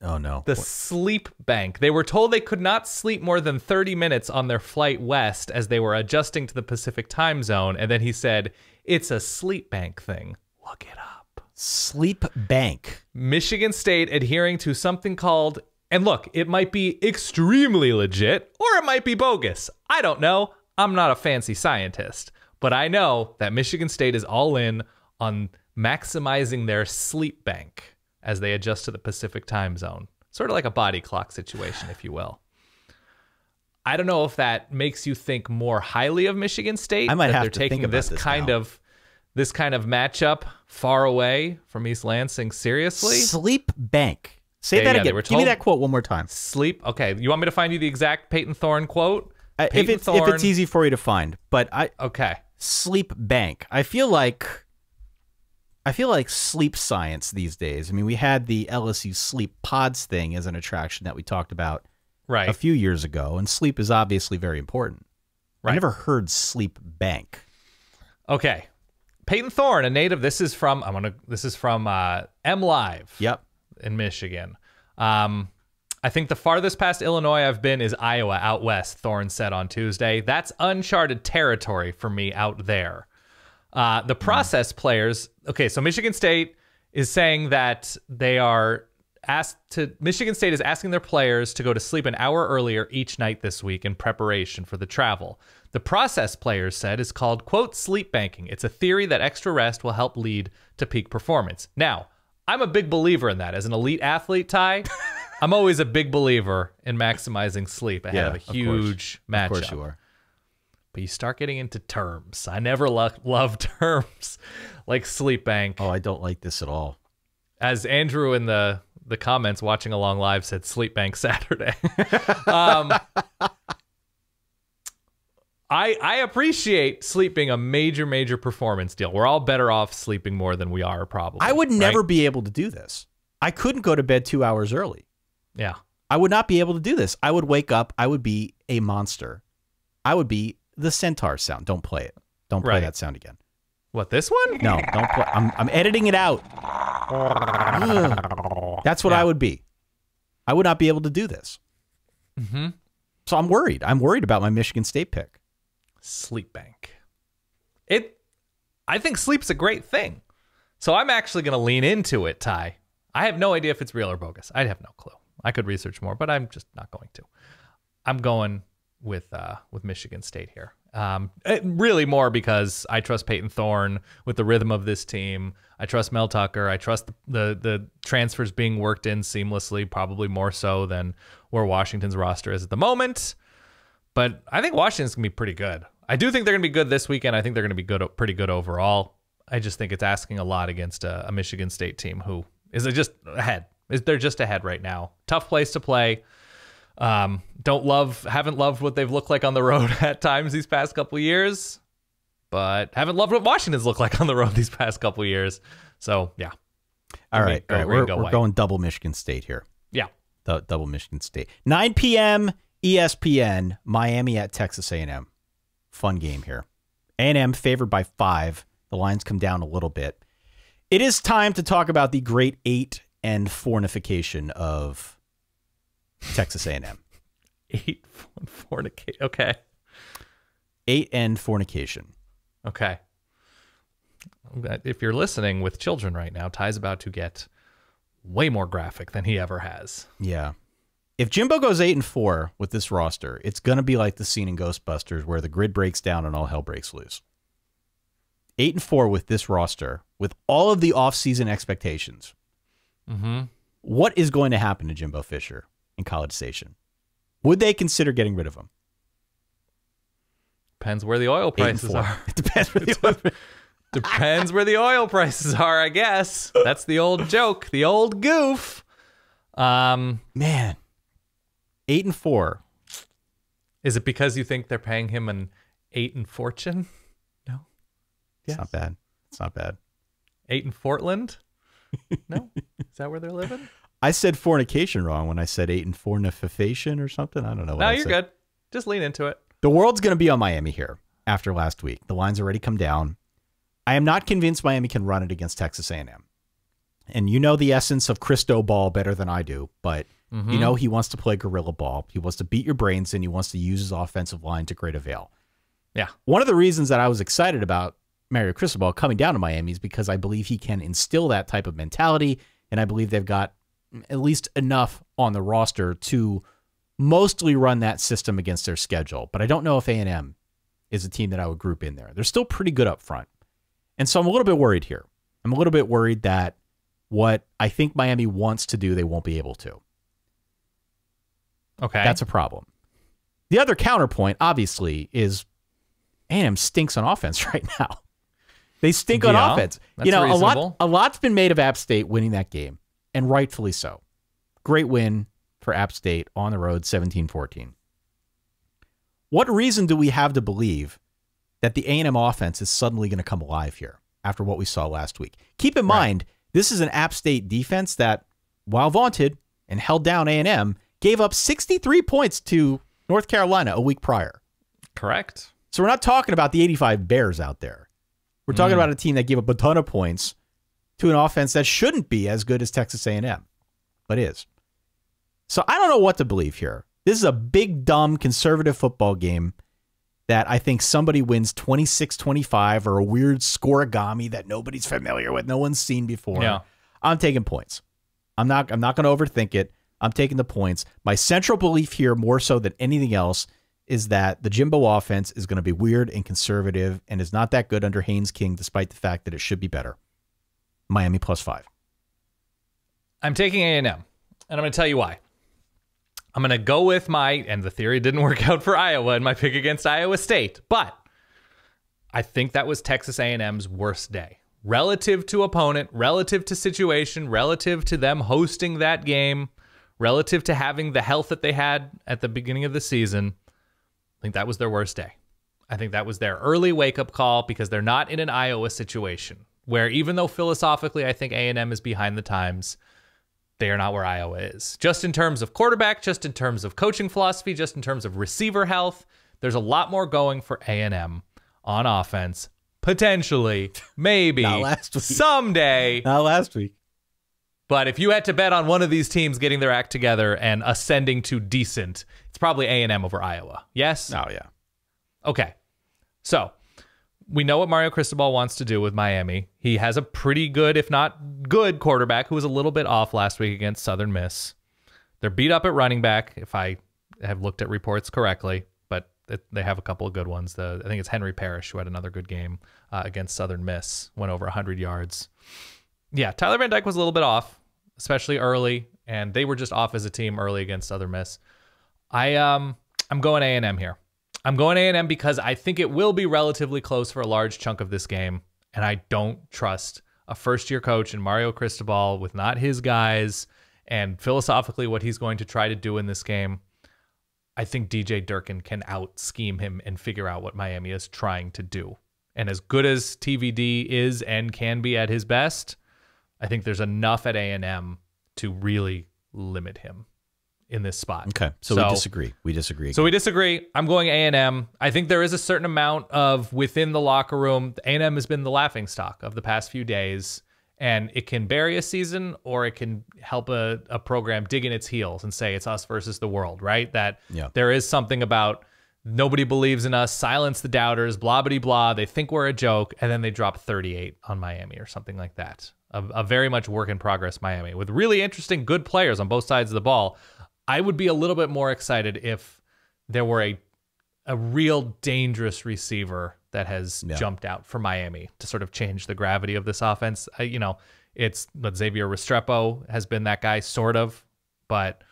Oh, no. The sleep bank. They were told they could not sleep more than 30 minutes on their flight west as they were adjusting to the Pacific time zone. And then he said, it's a sleep bank thing. Look it up. Sleep bank. Michigan State adhering to something called, and look, it might be extremely legit or it might be bogus. I don't know. I'm not a fancy scientist. But I know that Michigan State is all in on maximizing their sleep bank as they adjust to the Pacific time zone. Sort of like a body clock situation, if you will. I don't know if that makes you think more highly of Michigan State. I might that have they're to taking think about this kind of matchup far away from East Lansing seriously. Sleep bank. Say that again. Give me that quote one more time. Sleep. Okay, you want me to find you the exact Peyton Thorne quote? If it's easy for you to find, but okay. Sleep bank. I feel like sleep science these days. I mean, we had the LSU sleep pods thing as an attraction that we talked about a few years ago, and sleep is obviously very important. Right. I never heard sleep bank. Okay. Peyton Thorne, a native. This is from M Live. Yep. In Michigan. I think the farthest past Illinois I've been is Iowa out west, Thorne said on Tuesday. That's uncharted territory for me out there. The process players, okay, so Michigan State is saying that Michigan State is asking their players to go to sleep an hour earlier each night this week in preparation for the travel. The process players said is called, quote, sleep banking. It's a theory that extra rest will help lead to peak performance. Now, I'm a big believer in that. As an elite athlete, Ty, I'm always a big believer in maximizing sleep ahead of a huge matchup. Of course you are. But you start getting into terms. I never love terms like sleep bank. Oh, I don't like this at all. As Andrew in the comments watching along live said, sleep bank Saturday. I appreciate sleep being a major, major performance deal. We're all better off sleeping more than we are, probably. I would never be able to do this. I couldn't go to bed 2 hours early. Yeah. I would not be able to do this. I would wake up. I would be a monster. I would be the Centaur sound. Don't play it. Don't play that sound again. What, this one? No, don't play. I'm editing it out. That's what I would be. I would not be able to do this. Mm-hmm. So I'm worried. I'm worried about my Michigan State pick. Sleep bank. I think sleep's a great thing. So I'm actually going to lean into it, Ty. I have no idea if it's real or bogus. I have no clue. I could research more, but I'm just not going to. I'm going with Michigan State here. Really more because I trust Peyton Thorne with the rhythm of this team. I trust Mel Tucker. I trust the transfers being worked in seamlessly, probably more so than where Washington's roster is at the moment. But I think Washington's going to be pretty good. I do think they're going to be good this weekend. I think they're going to be pretty good overall. I just think it's asking a lot against a Michigan State team who is just ahead. They're just ahead right now. Tough place to play. Haven't loved what they've looked like on the road at times these past couple of years, but haven't loved what Washington's looked like on the road these past couple of years. So yeah. All right. We're going double Michigan State here. Yeah. Double Michigan State. 9 p.m. ESPN, Miami at Texas A&M. Fun game here. A&M favored by 5. The lines come down a little bit. It is time to talk about the great 8 and fornification of Texas A&M. 8 fornication. Okay. 8 and fornication. Okay. If you're listening with children right now, Ty's about to get way more graphic than he ever has. Yeah. If Jimbo goes 8 and 4 with this roster, it's going to be like the scene in Ghostbusters where the grid breaks down and all hell breaks loose. 8 and 4 with this roster, with all of the offseason expectations. Mm-hmm. What is going to happen to Jimbo Fisher in College Station? Would they consider getting rid of him? Depends where the oil prices are. It depends where the oil Depends where the oil prices are, I guess. That's the old joke, the old goof. Man, 8 and 4. Is it because you think they're paying him an 8 in fortune? No. It's not bad. It's not bad. 8 in Fortland? No? Is that where they're living? I said fornication wrong when I said 8 and fornification or something. I don't know. No, you're good. Just lean into it. The world's going to be on Miami here after last week. The line's already come down. I am not convinced Miami can run it against Texas A&M. And you know the essence of Christo ball better than I do, but you know he wants to play guerrilla ball. He wants to beat your brains, and he wants to use his offensive line to great avail. Yeah. One of the reasons that I was excited about Mario Cristobal coming down to Miami is because I believe he can instill that type of mentality, and I believe they've got at least enough on the roster to mostly run that system against their schedule. But I don't know if A&M is a team that I would group in there. They're still pretty good up front. And so I'm a little bit worried here. I'm a little bit worried that what I think Miami wants to do, they won't be able to. Okay. That's a problem. The other counterpoint, obviously, is A&M stinks on offense right now. They stink on offense. That's reasonable. a lot's been made of App State winning that game, and rightfully so. Great win for App State on the road, 17-14. What reason do we have to believe that the A&M offense is suddenly going to come alive here after what we saw last week? Keep in mind, this is an App State defense that, while vaunted and held down A&M, gave up 63 points to North Carolina a week prior. Correct. So we're not talking about the 85 Bears out there. We're talking about a team that gave up a ton of points to an offense that shouldn't be as good as Texas A&M, but is. So I don't know what to believe here. This is a big, dumb, conservative football game that I think somebody wins 26-25 or a weird scoregami that nobody's familiar with, no one's seen before. Yeah. I'm taking points. I'm not going to overthink it. I'm taking the points. My central belief here, more so than anything else, is that the Jimbo offense is going to be weird and conservative and is not that good under Haynes King, despite the fact that it should be better. Miami +5. I'm taking A&M, and I'm going to tell you why. I'm going to go with and the theory didn't work out for Iowa in my pick against Iowa State, but I think that was Texas A&M's worst day. Relative to opponent, relative to situation, relative to them hosting that game, relative to having the health that they had at the beginning of the season, I think that was their worst day. I think that was their early wake-up call because they're not in an Iowa situation where even though philosophically I think A&M is behind the times, they are not where Iowa is. Just in terms of quarterback, just in terms of coaching philosophy, just in terms of receiver health, there's a lot more going for A&M on offense. Potentially, maybe, Not last week. Someday. Not last week. But if you had to bet on one of these teams getting their act together and ascending to decent, it's probably A&M over Iowa. Yes? Oh, yeah. Okay. So we know what Mario Cristobal wants to do with Miami. He has a pretty good, if not good, quarterback who was a little bit off last week against Southern Miss. They're beat up at running back, if I have looked at reports correctly, but they have a couple of good ones. I think it's Henry Parrish who had another good game against Southern Miss, went over 100 yards. Yeah, Tyler Van Dyke was a little bit off, especially early, and they were just off as a team early against Southern Miss. I'm going A&M here. I'm going A&M because I think it will be relatively close for a large chunk of this game, and I don't trust a first-year coach in Mario Cristobal with not his guys and philosophically what he's going to try to do in this game. I think DJ Durkin can out-scheme him and figure out what Miami is trying to do. And as good as TVD is and can be at his best, I think there's enough at A&M to really limit him in this spot. Okay, so we disagree. We disagree. So we disagree. I'm going A&M. I think there is a certain amount of within the locker room. A&M has been the laughingstock of the past few days, and it can bury a season or it can help a program dig in its heels and say it's us versus the world, right? That there is something about nobody believes in us, silence the doubters, blah, blah, blah. They think we're a joke, and then they drop 38 on Miami or something like that. A very much work in progress Miami with really interesting, good players on both sides of the ball. I would be a little bit more excited if there were a real dangerous receiver that has jumped out for Miami to sort of change the gravity of this offense. It's Xavier Restrepo has been that guy, sort of, but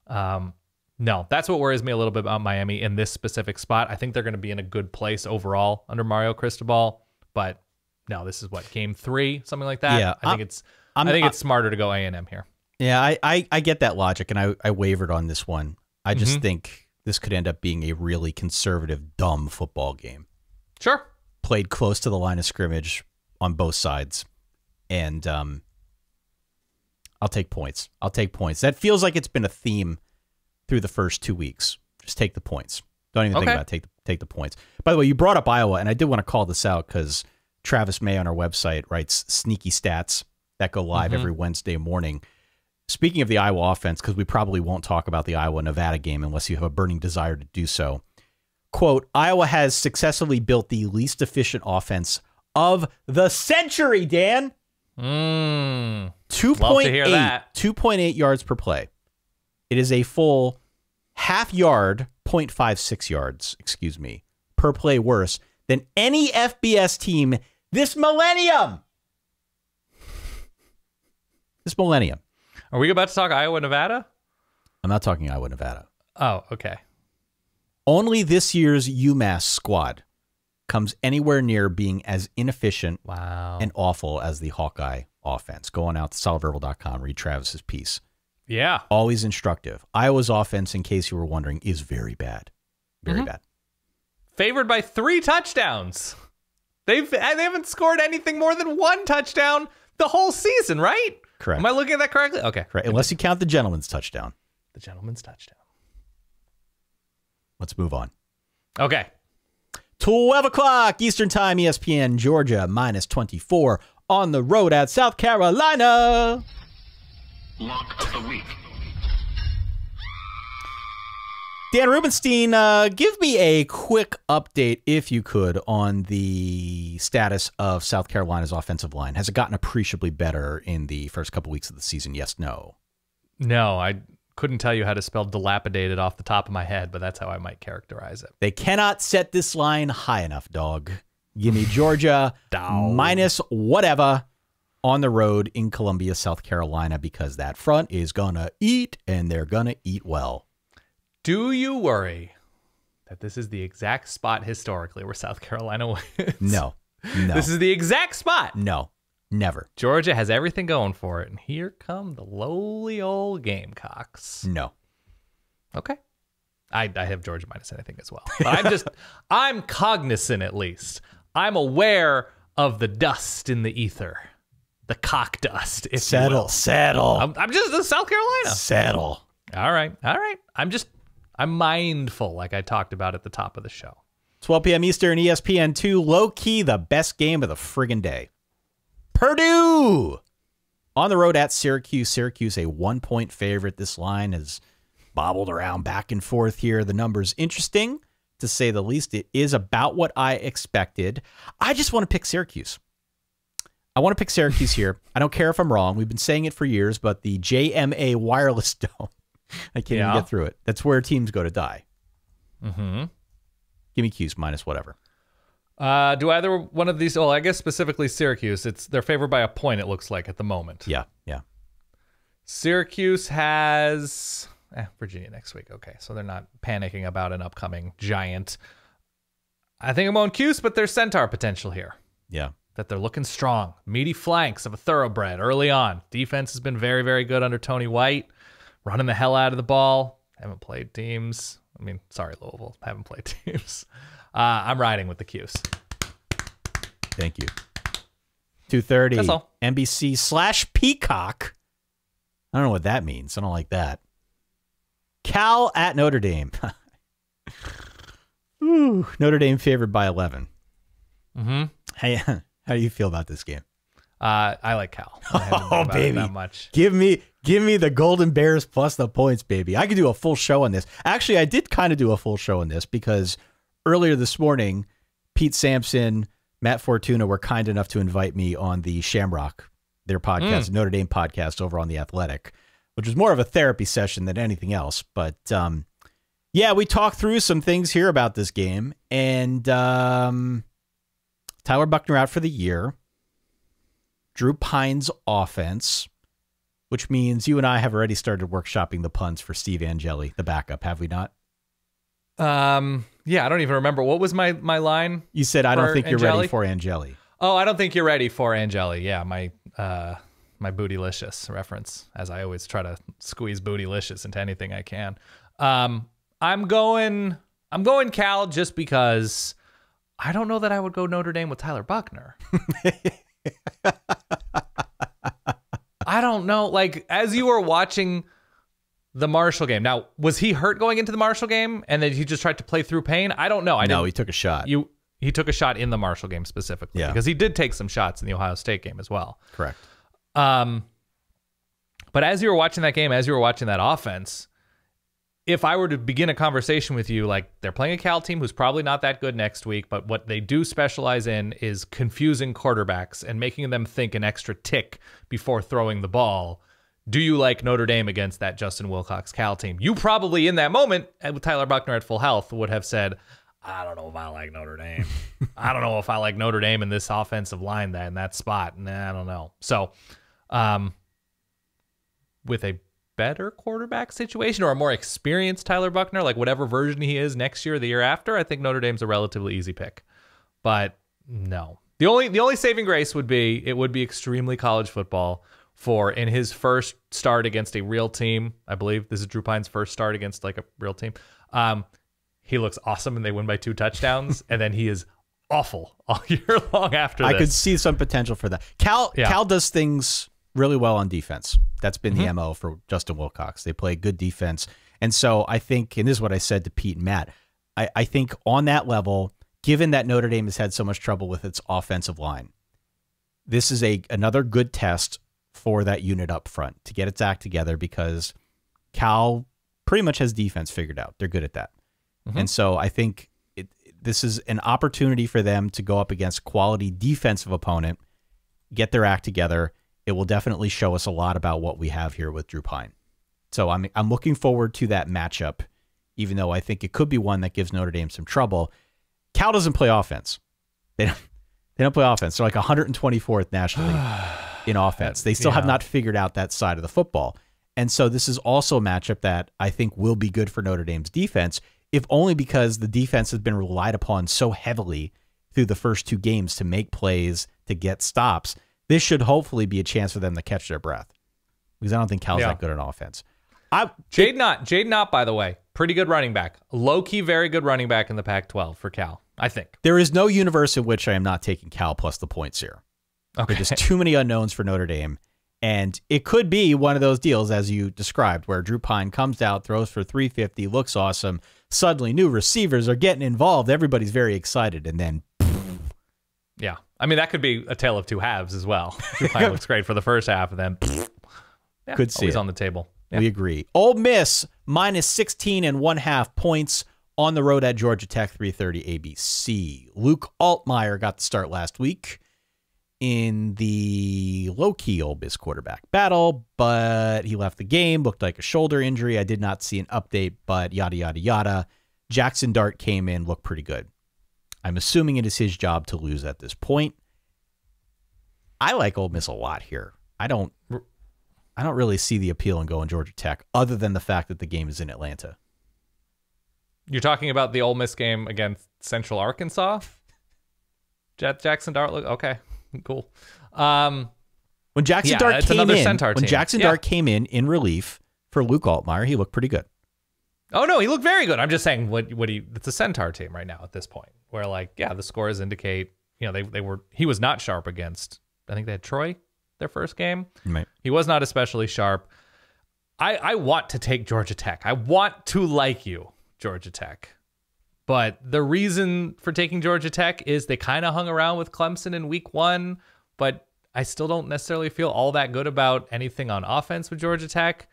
no, that's what worries me a little bit about Miami in this specific spot. I think they're going to be in a good place overall under Mario Cristobal, but no, this is what, game 3, something like that. Yeah, I think it's smarter to go A&M here. Yeah, I get that logic, and I wavered on this one. I just think this could end up being a really conservative, dumb football game. Sure. Played close to the line of scrimmage on both sides, and I'll take points. I'll take points. That feels like it's been a theme through the first 2 weeks. Just take the points. Don't even think about it. Take the points. By the way, you brought up Iowa, and I did want to call this out because Travis May on our website writes sneaky stats that go live every Wednesday morning. Speaking of the Iowa offense, because we probably won't talk about the Iowa-Nevada game unless you have a burning desire to do so. Quote, Iowa has successfully built the least efficient offense of the century, Dan. 2.8 yards per play. It is a full half yard, 0.56 yards, per play worse than any FBS team this millennium. Are we about to talk Iowa, Nevada? I'm not talking Iowa, Nevada. Oh, okay. Only this year's UMass squad comes anywhere near being as inefficient and awful as the Hawkeye offense. Go on out to solidverbal.com, read Travis's piece. Yeah. Always instructive. Iowa's offense, in case you were wondering, is very bad. Very bad. Favored by 3 touchdowns. They haven't scored anything more than 1 touchdown the whole season, right? Correct. Am I looking at that correctly? Okay. Correct. Unless you count the gentleman's touchdown. The gentleman's touchdown. Let's move on. Okay. 12 o'clock Eastern Time, ESPN, Georgia, -24 on the road at South Carolina. Lock of the week. Dan Rubenstein, give me a quick update, if you could, on the status of South Carolina's offensive line. Has it gotten appreciably better in the first couple weeks of the season? Yes, no? No, I couldn't tell you how to spell dilapidated off the top of my head, but that's how I might characterize it. They cannot set this line high enough, dog. Give me Georgia minus whatever on the road in Columbia, South Carolina, because that front is going to eat, and they're going to eat well. Do you worry that this is the exact spot historically where South Carolina wins? No. This is the exact spot. No, never. Georgia has everything going for it, and here come the lowly old Gamecocks. No. Okay. I have Georgia minus anything as well. But I'm cognizant at least. I'm aware of the dust in the ether. The cock dust, if you will. Settle. I'm just in South Carolina. Settle. All right. I'm mindful, like I talked about at the top of the show. 12 p.m. Eastern, ESPN2, low-key the best game of the friggin' day. Purdue on the road at Syracuse. Syracuse, a 1-point favorite. This line has bobbled around back and forth here. The number's interesting, to say the least. It is about what I expected. I just want to pick Syracuse. I want to pick Syracuse here. I don't care if I'm wrong. We've been saying it for years, but the JMA wireless dome, I can't even get through it. That's where teams go to die. Mm-hmm. Give me Cuse minus whatever. Do either one of these? Oh, I guess specifically Syracuse. They're favored by a point. It looks like at the moment. Yeah. Syracuse has Virginia next week. Okay, so they're not panicking about an upcoming giant. I think I'm going Cuse, but there's Centaur potential here. Yeah. That they're looking strong, meaty flanks of a thoroughbred early on. Defense has been very, very good under Tony White, running the hell out of the ball. Haven't played teams. Louisville. Haven't played teams. I'm riding with the Cuse. Thank you. 2:30. That's all. NBC/Peacock. I don't know what that means. I don't like that. Cal at Notre Dame. Ooh, Notre Dame favored by 11. Mm-hmm. Hey, how do you feel about this game? I like Cal. Oh, baby. That much. Give me the Golden Bears plus the points, baby. I could do a full show on this. Actually, I did kind of do a full show on this because earlier this morning, Pete Sampson, Matt Fortuna were kind enough to invite me on the Shamrock, their podcast, Notre Dame podcast over on The Athletic, which was more of a therapy session than anything else. But yeah, we talked through some things here about this game. And Tyler Buckner out for the year. Drew Pine's offense, which means you and I have already started workshopping the puns for Steve Angeli, the backup, have we not? Yeah, I don't even remember. What was my line? You said, I don't think you're ready for Angeli. Oh, I don't think you're ready for Angeli. Yeah, my Bootylicious reference, as I always try to squeeze Bootylicious into anything I can. I'm going Cal just because I don't know that I would go Notre Dame with Tyler Buckner. I don't know. Like, as you were watching the Marshall game, now, was he hurt going into the Marshall game and then he just tried to play through pain? I don't know. No, he took a shot. He took a shot in the Marshall game specifically because he did take some shots in the Ohio State game as well. Correct. But as you were watching that game, as you were watching that offense, if I were to begin a conversation with you, like they're playing a Cal team who's probably not that good next week, but what they do specialize in is confusing quarterbacks and making them think an extra tick before throwing the ball. Do you like Notre Dame against that Justin Wilcox Cal team? You probably in that moment, with Tyler Buchner at full health, would have said, I don't know if I like Notre Dame. I don't know if I like Notre Dame in this offensive line in that spot. Nah, I don't know. So with a better quarterback situation or a more experienced Tyler Buchner, like whatever version he is next year or the year after, I think Notre Dame's a relatively easy pick. But no. The only saving grace would be it would be extremely college football for in his first start against a real team. I believe this is Drew Pine's first start against like a real team. He looks awesome and they win by 2 touchdowns, and then he is awful all year long after this. I could see some potential for that. Cal does things really well on defense. That's been the MO for Justin Wilcox. They play good defense. And so I think, and this is what I said to Pete and Matt, I think on that level, given that Notre Dame has had so much trouble with its offensive line, this is another good test for that unit up front to get its act together, because Cal pretty much has defense figured out. They're good at that. And so I think this is an opportunity for them to go up against quality defensive opponent, get their act together. It will definitely show us a lot about what we have here with Drew Pine. So I'm looking forward to that matchup, even though I think it could be one that gives Notre Dame some trouble. Cal doesn't play offense. They don't play offense. They're like 124th nationally in offense. They still have not figured out that side of the football. And so this is also a matchup that I think will be good for Notre Dame's defense, if only because the defense has been relied upon so heavily through the first 2 games to make plays, to get stops. This should hopefully be a chance for them to catch their breath, because I don't think Cal's that good on offense. Jade Knott, by the way, pretty good running back. Low-key, very good running back in the Pac-12 for Cal, I think. There is no universe in which I am not taking Cal plus the points here. Okay. There's too many unknowns for Notre Dame. And it could be one of those deals, as you described, where Drew Pine comes out, throws for 350, looks awesome. Suddenly, new receivers are getting involved. Everybody's very excited. And then, yeah. I mean, that could be a tale of 2 halves as well. Drew Pine looks great for the first half, and then, could see always it on the table. Yeah. We agree. Ole Miss, minus 16.5 points on the road at Georgia Tech, 3:30 ABC. Luke Altmaier got the start last week in the low-key Ole Miss quarterback battle, but he left the game, looked like a shoulder injury. I did not see an update, but yada, yada, yada. Jackson Dart came in, looked pretty good. I'm assuming it is his job to lose at this point. I like Ole Miss a lot here. I don't really see the appeal in going Georgia Tech, other than the fact that the game is in Atlanta. You're talking about the Ole Miss game against Central Arkansas? Jackson Dart, okay. Cool. When Jackson Dart came in, Centaur team. When Jackson Dart came in relief for Luke Altmaier, he looked pretty good. Oh no, he looked very good. I'm just saying it's a Centaur team right now at this point, where the scores indicate, he was not sharp against, I think they had Troy their first game. Right. He was not especially sharp. I want to take Georgia Tech. I want to like you, Georgia Tech. But the reason for taking Georgia Tech is they kind of hung around with Clemson in week 1, but I still don't necessarily feel all that good about anything on offense with Georgia Tech.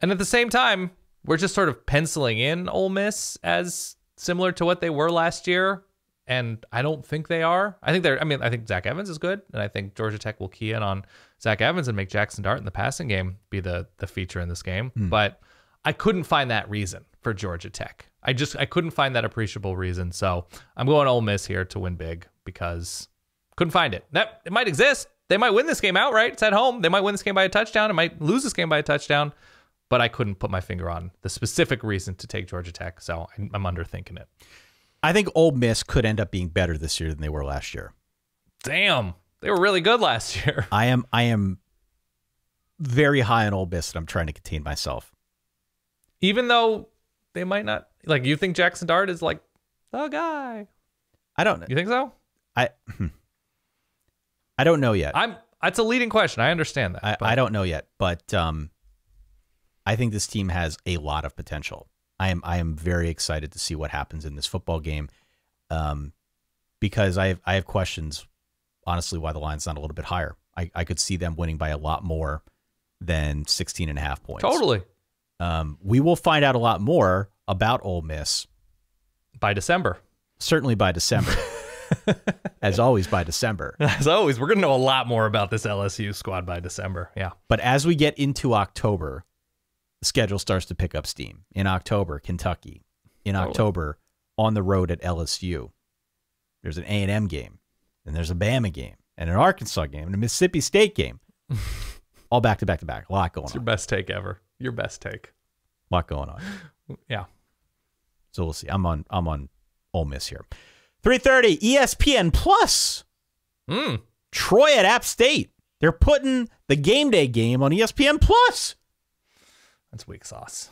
And at the same time, we're just sort of penciling in Ole Miss as similar to what they were last year, and I don't think they are. I think Zach Evans is good, and I think Georgia Tech will key in on Zach Evans and make Jackson Dart in the passing game be the feature in this game. But I couldn't find that reason for Georgia Tech. I couldn't find that appreciable reason. So I'm going Ole Miss here to win big, because couldn't find it. It might exist. They might win this game outright. It's at home. They might win this game by a touchdown. It might lose this game by a touchdown. But I couldn't put my finger on the specific reason to take Georgia Tech. So I'm underthinking it. I think Ole Miss could end up being better this year than they were last year. Damn. They were really good last year. I am very high on Ole Miss, and I'm trying to contain myself. Even though they might not, you think Jackson Dart is the guy? I don't know. You think so? I don't know yet. That's a leading question. I understand that. I don't know yet, but I think this team has a lot of potential. I am very excited to see what happens in this football game, because I have questions, honestly, why the line's not a little bit higher. I could see them winning by a lot more than 16.5 points. Totally. We will find out a lot more about Ole Miss. By December. Certainly by December. As always, by December. As always, we're going to know a lot more about this LSU squad by December. Yeah. But as we get into October, the schedule starts to pick up steam. In October, Kentucky. In October, on the road at LSU. There's an A&M game. And there's a Bama game. And an Arkansas game. And a Mississippi State game. All back to back to back. A lot going on. It's your best take ever. Your best take. A lot going on. Yeah. So we'll see. I'm on Ole Miss here. 3:30 ESPN Plus. Troy at App State. They're putting the game day game on ESPN Plus. That's weak sauce.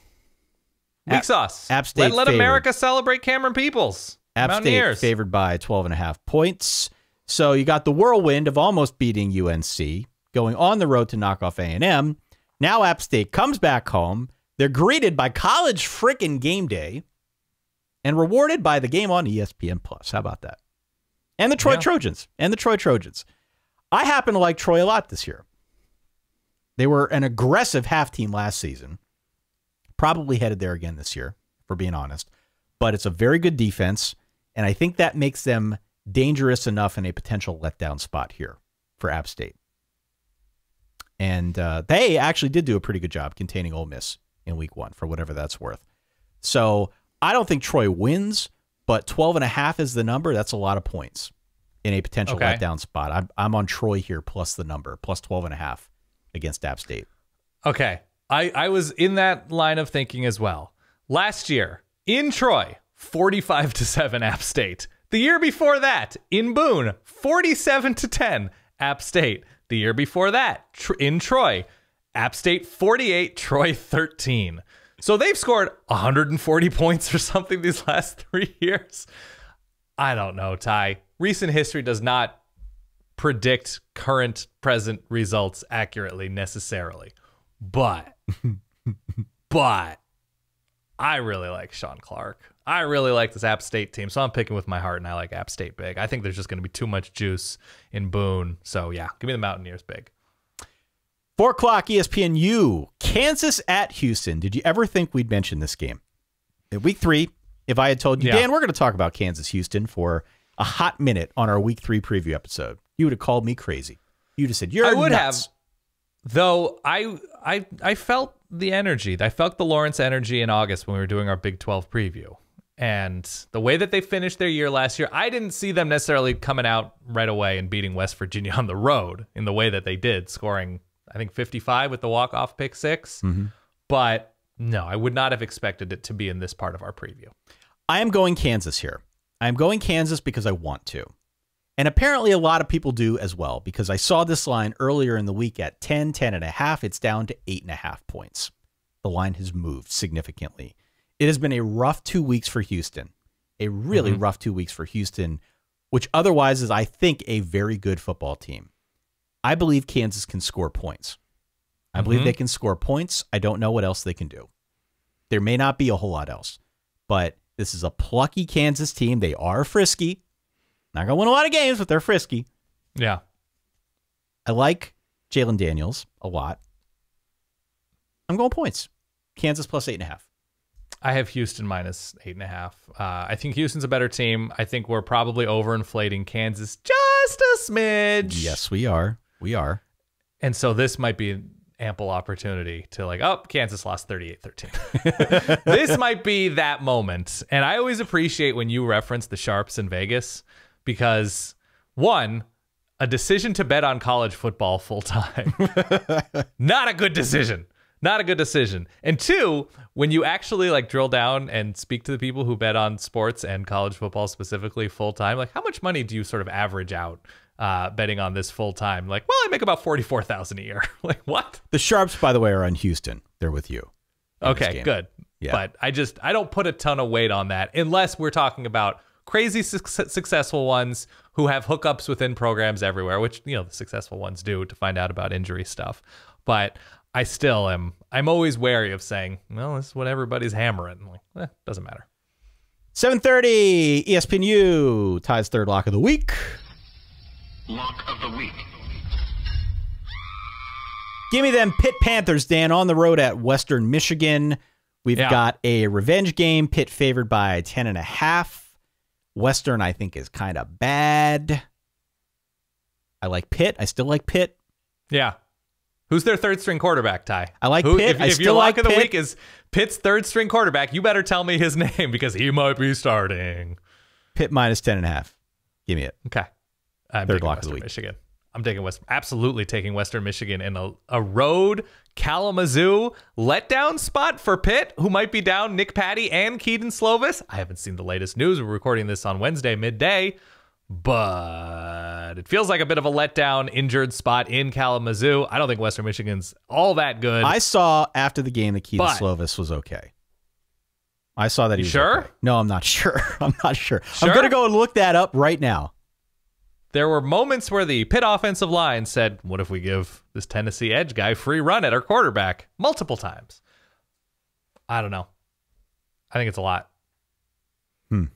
Weak sauce. App State Let America celebrate Cameron Peoples. App Mountaineers. State favored by 12.5 points. So you got the whirlwind of almost beating UNC, going on the road to knock off A&M. Now App State comes back home. They're greeted by college frickin' game day and rewarded by the game on ESPN Plus. How about that? And the Troy Trojans. I happen to like Troy a lot this year. They were an aggressive half team last season. Probably headed there again this year, for being honest. But it's a very good defense, and I think that makes them dangerous enough in a potential letdown spot here for App State. And they actually did do a pretty good job containing Ole Miss in week 1, for whatever that's worth. So I don't think Troy wins, but 12.5 is the number. That's a lot of points in a potential letdown spot. I'm on Troy here plus the number, plus 12.5 against App State. Okay. I was in that line of thinking as well. Last year, in Troy, 45-7 App State. The year before that, in Boone, 47-10 App State. The year before that, in Troy, App State 48, Troy 13. So they've scored 140 points or something these last 3 years. I don't know, Ty. Recent history does not predict present results accurately necessarily. But I really like Sean Clark. I really like this App State team, so I'm picking with my heart, and I like App State big. I think there's just going to be too much juice in Boone. So, yeah, give me the Mountaineers big. 4 o'clock ESPNU, Kansas at Houston. Did you ever think we'd mention this game? In week 3, if I had told you, Dan, we're going to talk about Kansas-Houston for a hot minute on our week 3 preview episode, you would have called me crazy. You'd have said, you're nuts. I would have. Though I felt the energy. I felt the Lawrence energy in August when we were doing our Big 12 preview. And the way that they finished their year last year, I didn't see them necessarily coming out right away and beating West Virginia on the road in the way that they did, scoring, I think, 55 with the walk-off pick 6. Mm-hmm. But no, I would not have expected it to be in this part of our preview. I am going Kansas here. I am going Kansas because I want to. And apparently a lot of people do as well, because I saw this line earlier in the week at 10.5. It's down to 8.5 points. The line has moved significantly. It has been a rough 2 weeks for Houston, a really rough 2 weeks for Houston, which otherwise is, I think, a very good football team. I believe Kansas can score points. I believe they can score points. I don't know what else they can do. There may not be a whole lot else, but this is a plucky Kansas team. They are frisky. Not going to win a lot of games, but they're frisky. Yeah. I like Jalen Daniels a lot. I'm going points. Kansas plus 8.5. I have Houston minus 8.5. I think Houston's a better team. I think we're probably overinflating Kansas just a smidge. Yes, we are. We are. And so this might be an ample opportunity to Kansas lost 38-13. This might be that moment. And I always appreciate when you reference the sharps in Vegas because, one, a decision to bet on college football full time. Not a good decision. Not a good decision. And two, when you actually drill down and speak to the people who bet on sports and college football specifically full time, how much money do you sort of average out betting on this full time? I make about $44,000 a year. What? The sharps, by the way, are on Houston. They're with you. Okay, good. Yeah. But I don't put a ton of weight on that unless we're talking about crazy successful ones who have hookups within programs everywhere, which the successful ones do to find out about injury stuff. But I still am. I'm always wary of saying, well, this is what everybody's hammering. Doesn't matter. 7:30 ESPNU, Ty's third lock of the week. Lock of the week. Give me them Pitt Panthers, Dan, on the road at Western Michigan. We've got a revenge game. Pitt favored by 10.5. Western, I think, is kind of bad. I like Pitt. I still like Pitt. Yeah. Who's their third string quarterback, Ty? I like Pitt. If your lock of the week is Pitt's third string quarterback, you better tell me his name because he might be starting. Pitt minus 10.5. Give me it. Okay. I'm Third taking lock of the Western week. Michigan. I'm taking absolutely taking Western Michigan in a road Kalamazoo letdown spot for Pitt, who might be down Nick Patty and Keaton Slovis. I haven't seen the latest news. We're recording this on Wednesday midday, but it feels like a bit of a letdown injured spot in Kalamazoo. I don't think Western Michigan's all that good. I saw after the game that Keaton Slovis was okay. I saw that he was sure? Okay. No, I'm not sure. I'm not sure. Sure? I'm going to go and look that up right now. There were moments where the Pitt offensive line said, what if we give this Tennessee edge guy free run at our quarterback? Multiple times. I don't know. I think it's a lot. What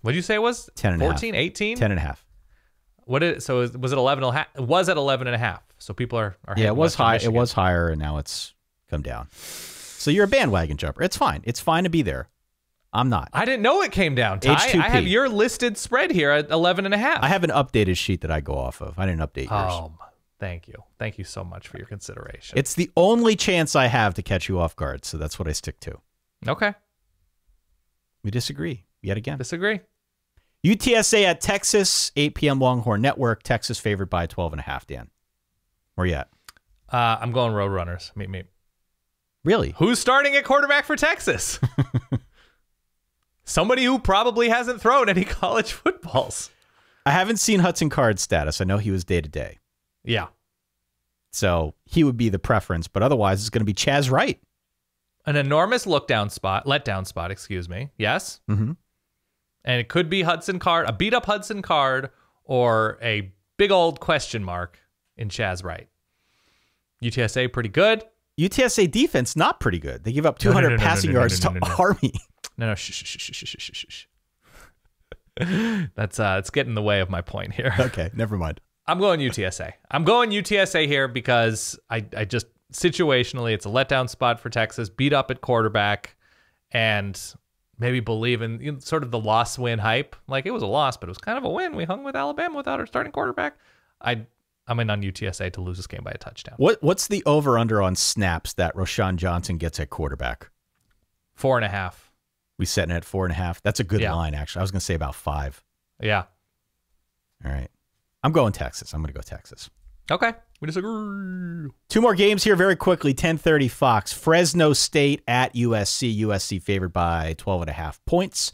did you say it was? 10.5. 14, 18? 10.5. So was it 11 and a half? It was at 11.5. So people are yeah, it was high. Michigan. It was higher, and now it's come down. So you're a bandwagon jumper. It's fine. It's fine to be there. I'm not. I didn't know it came down, Ty. H2P. I have your listed spread here at 11.5. I have an updated sheet that I go off of. I didn't update yours. Oh, thank you. Thank you so much for your consideration. It's the only chance I have to catch you off guard, so that's what I stick to. Okay. We disagree yet again. Disagree. UTSA at Texas, 8 p.m. Longhorn Network. Texas favored by 12.5, Dan. Where you at? I'm going Roadrunners. Meet me. Really? Who's starting at quarterback for Texas? Somebody who probably hasn't thrown any college footballs. I haven't seen Hudson Card's status. I know he was day-to-day. Yeah. So he would be the preference, but otherwise it's going to be Chaz Wright. An enormous letdown spot, excuse me. Yes? Mm-hmm. And it could be Hudson Card, a beat-up Hudson Card, or a big old question mark in Chaz Wright. UTSA pretty good. UTSA defense not pretty good. They give up 200 passing yards to Army. No, shh. That's it's getting in the way of my point here. Okay, never mind. I'm going UTSA. I'm going UTSA here because I just situationally it's a letdown spot for Texas, beat up at quarterback, and maybe believe in sort of the loss-win hype. Like it was a loss, but it was kind of a win. We hung with Alabama without our starting quarterback. I'm in on UTSA to lose this game by a touchdown. What's the over/under on snaps that Roshan Johnson gets at quarterback? 4.5. We setting it at 4.5. That's a good line, actually. I was going to say about 5. Yeah. All right. I'm going Texas. I'm going to go Texas. Okay. We disagree. 2 more games here very quickly. 10:30 Fox. Fresno State at USC. USC favored by 12.5 points.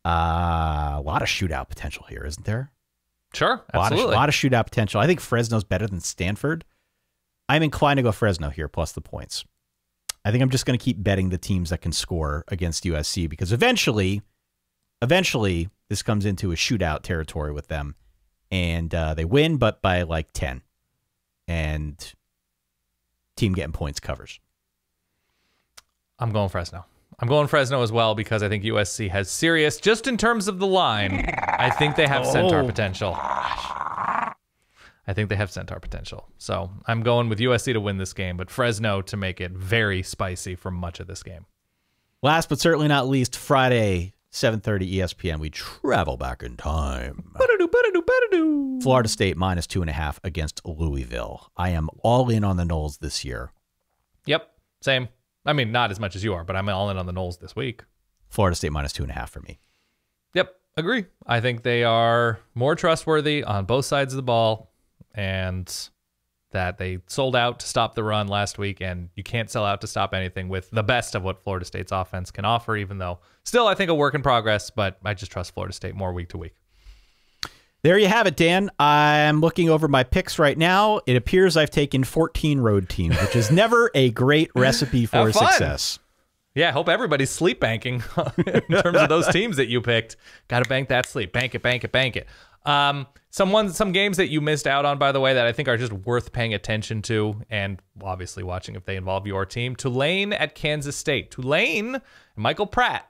A lot of shootout potential here, isn't there? Sure. Absolutely. A lot of shootout potential. I think Fresno's better than Stanford. I'm inclined to go Fresno here plus the points. I think I'm just going to keep betting the teams that can score against USC because eventually this comes into a shootout territory with them, and they win, but by like 10, and team getting points covers. I'm going Fresno. I'm going Fresno as well because I think USC has serious, just in terms of the line, I think they have Centaur potential. I think they have Centaur potential. So I'm going with USC to win this game, but Fresno to make it very spicy for much of this game. Last but certainly not least, Friday, 7:30 ESPN. We travel back in time. Florida State minus 2.5 against Louisville. I am all in on the Noles this year. Yep, same. I mean, not as much as you are, but I'm all in on the Noles this week. Florida State minus 2.5 for me. Yep, agree. I think they are more trustworthy on both sides of the ball, and that they sold out to stop the run last week, and you can't sell out to stop anything with the best of what Florida State's offense can offer, even though still I think a work in progress, but I just trust Florida State more week to week. There you have it, Dan. I'm looking over my picks right now. It appears I've taken 14 road teams, which is never a great recipe for success. Yeah, I hope everybody's sleep banking in terms of those teams that you picked. Got to bank that sleep. Bank it, bank it, bank it. Some games that you missed out on, by the way, that I think are just worth paying attention to and obviously watching if they involve your team. Tulane at Kansas State. Tulane and Michael Pratt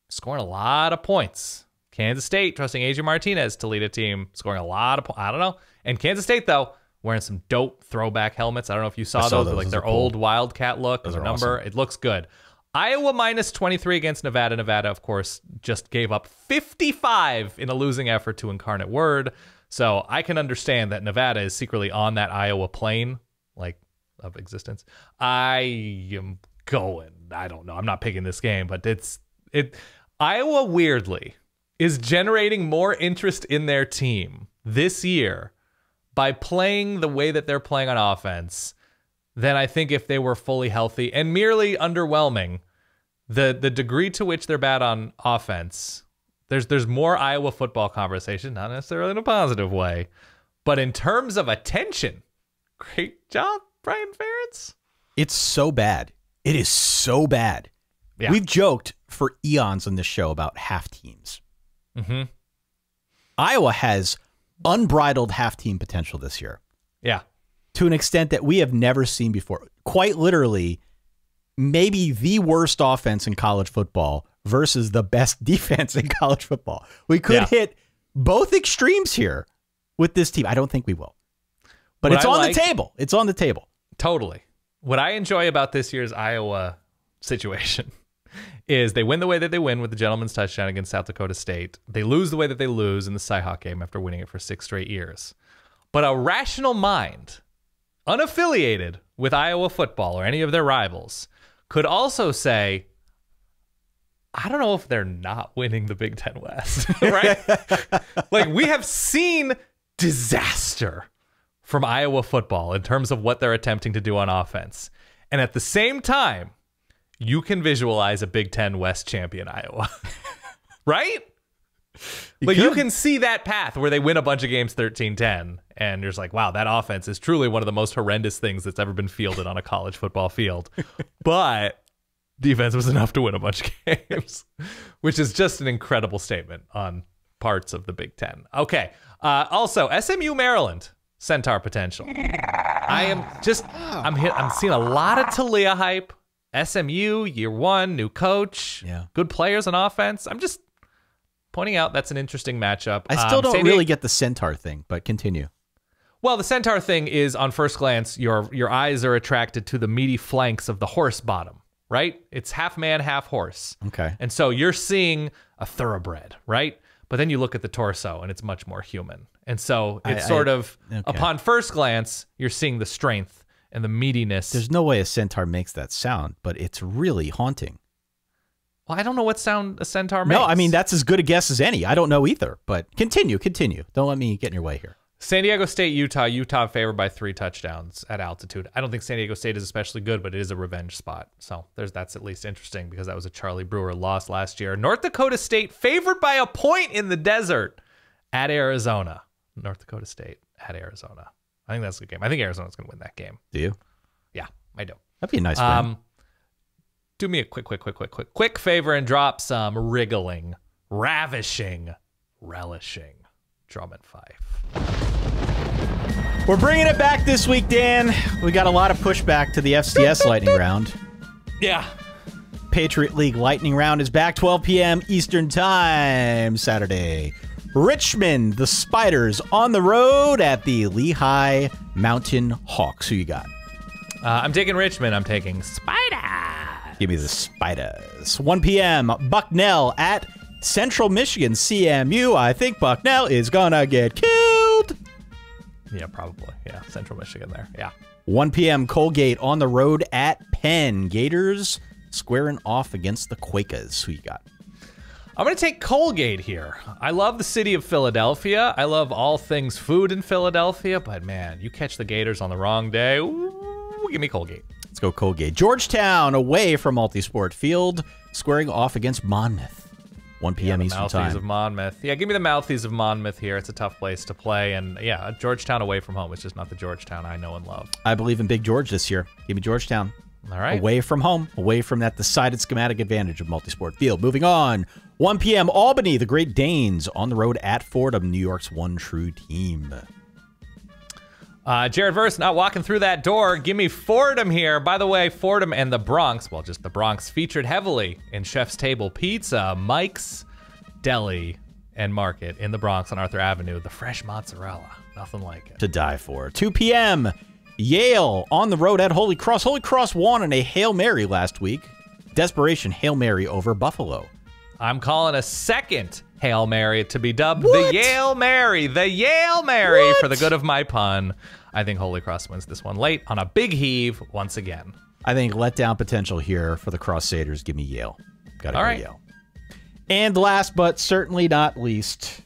scoring a lot of points. Kansas State trusting Adrian Martinez to lead a team, scoring a lot of points. I don't know. And Kansas State, though, wearing some dope throwback helmets. I don't know if you saw those, but like their old Wildcat look, their number. Awesome. It looks good. Iowa minus 23 against Nevada. Nevada, of course, just gave up 55 in a losing effort to Incarnate Word. So I can understand that Nevada is secretly on that Iowa plane, like, of existence. I am going. I don't know. I'm not picking this game, but Iowa weirdly is generating more interest in their team this year by playing the way that they're playing on offense than I think if they were fully healthy and merely underwhelming. The degree to which they're bad on offense, there's more Iowa football conversation, not necessarily in a positive way, but in terms of attention, great job, Brian Ferentz. It's so bad. It is so bad. Yeah. We've joked for eons on this show about half teams. Mm-hmm. Iowa has unbridled half team potential this year. Yeah. To an extent that we have never seen before. Quite literally, maybe the worst offense in college football versus the best defense in college football. We could hit both extremes here with this team. I don't think we will. But it's on the table. It's on the table. Totally. What I enjoy about this year's Iowa situation is they win the way that they win with the gentleman's touchdown against South Dakota State. They lose the way that they lose in the Cyhawk game after winning it for 6 straight years. But a rational mind, unaffiliated with Iowa football or any of their rivals, could also say, I don't know if they're not winning the Big Ten West, right? Like, we have seen disaster from Iowa football in terms of what they're attempting to do on offense. And at the same time, you can visualize a Big Ten West champion Iowa, right? You can see that path where they win a bunch of games 13-10, and you're just like, wow, that offense is truly one of the most horrendous things that's ever been fielded on a college football field. But defense was enough to win a bunch of games, which is just an incredible statement on parts of the Big Ten. Okay. Also, SMU Maryland, Centaur potential. I'm seeing a lot of Talia hype. SMU, year one, new coach, good players on offense. I'm just pointing out that's an interesting matchup. I still don't really get the Centaur thing, but continue. Well, the Centaur thing is, on first glance, your eyes are attracted to the meaty flanks of the horse bottom, right? It's half man, half horse. Okay. And so you're seeing a thoroughbred, right? But then you look at the torso, and it's much more human. And so it's upon first glance, you're seeing the strength and the meatiness. There's no way a Centaur makes that sound, but it's really haunting. Well, I don't know what sound a Centaur makes. No, I mean, that's as good a guess as any. I don't know either, but continue. Don't let me get in your way here. San Diego State, Utah favored by 3 touchdowns at altitude. I don't think San Diego State is especially good, but it is a revenge spot. So that's at least interesting because that was a Charlie Brewer loss last year. North Dakota State favored by a point in the desert at Arizona. North Dakota State at Arizona. I think that's a good game. I think Arizona's going to win that game. Do you? Yeah, I do. That'd be a nice win. Do me a quick favor and drop some wriggling, ravishing, relishing drum and fife. We're bringing it back this week, Dan. We got a lot of pushback to the FCS lightning round. Yeah. Patriot League lightning round is back 12 p.m. Eastern Time Saturday. Richmond, the Spiders on the road at the Lehigh Mountain Hawks. Who you got? I'm taking Richmond. I'm taking Spiders. Give me the Spiders. 1 p.m. Bucknell at Central Michigan CMU. I think Bucknell is gonna get killed. Yeah, probably. Yeah, Central Michigan there. Yeah. 1 p.m. Colgate on the road at Penn. Gators squaring off against the Quakers. Who you got? I'm going to take Colgate here. I love the city of Philadelphia. I love all things food in Philadelphia, but man, you catch the Gators on the wrong day. Ooh, give me Colgate. Let's go Colgate. Georgetown away from Multisport Field, squaring off against Monmouth. 1 p.m. Eastern Time. Mouthies of Monmouth. Yeah, give me the Mouthies of Monmouth here. It's a tough place to play. And yeah, Georgetown away from home. It's just not the Georgetown I know and love. I believe in Big George this year. Give me Georgetown. All right. Away from home. Away from that decided schematic advantage of Multisport Field. Moving on. 1 p.m. Albany, the Great Danes on the road at Fordham, New York's one true team. Jared Verse not walking through that door. Give me Fordham here. By the way, Fordham and the Bronx, well, just the Bronx, featured heavily in Chef's Table Pizza, Mike's Deli and Market in the Bronx on Arthur Avenue. The fresh mozzarella. Nothing like it. To die for. 2 p.m., Yale on the road at Holy Cross. Holy Cross won on a Hail Mary last week. Desperation Hail Mary over Buffalo. I'm calling a second Hail Mary to be dubbed What? the Yale Mary. The Yale Mary, What? for the good of my pun. I think Holy Cross wins this one late on a big heave once again. I think letdown potential here for the Crusaders. Give me Yale. Gotta All go right. Yale. And last but certainly not least,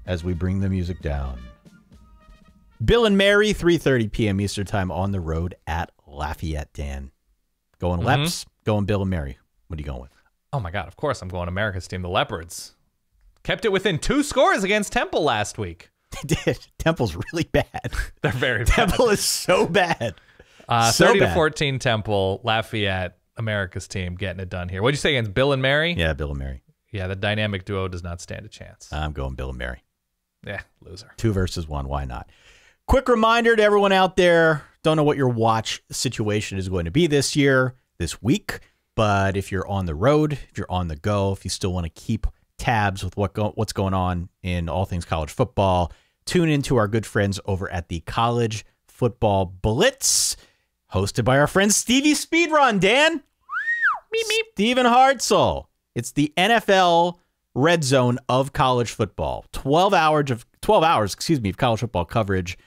as we bring the music down, Bill and Mary, 3:30 p.m. Eastern Time on the road at Lafayette. Dan, going Leps, going Bill and Mary. What are you going with? Oh my God, of course I'm going America's team, the Leopards. Kept it within 2 scores against Temple last week. They did. Temple's really bad. They're very bad. Temple is so bad. So 30 bad. to 14 Temple, Lafayette, America's team getting it done here. What'd you say against Bill and Mary? Yeah, Bill and Mary. Yeah, the dynamic duo does not stand a chance. I'm going Bill and Mary. Yeah, loser. 2 versus 1. Why not? Quick reminder to everyone out there, don't know what your watch situation is going to be this week, but if you're on the road, if you're on the go, if you still want to keep tabs with what's going on in all things college football, tune into our good friends over at the College Football Blitz, hosted by our friend Stevie Speedrun. Dan? Meep, meep. Steven Hartzell. It's the NFL red zone of college football. 12 hours of college football coverage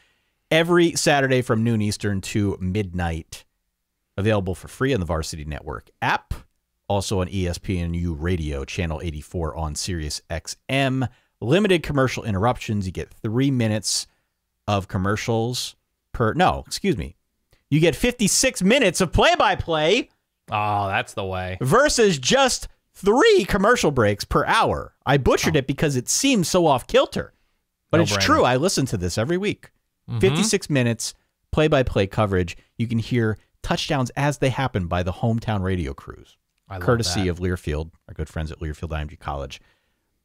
every Saturday from noon Eastern to midnight. Available for free on the Varsity Network app. Also on ESPNU Radio, channel 84 on Sirius XM. Limited commercial interruptions. You get 3 minutes of commercials you get 56 minutes of play-by-play. Oh, that's the way. Versus just 3 commercial breaks per hour. I butchered it because it seems so off-kilter. But it's true. I listen to this every week. 56 minutes, play-by-play coverage. You can hear touchdowns as they happen by the hometown radio crews. Courtesy of Learfield, our good friends at Learfield IMG College.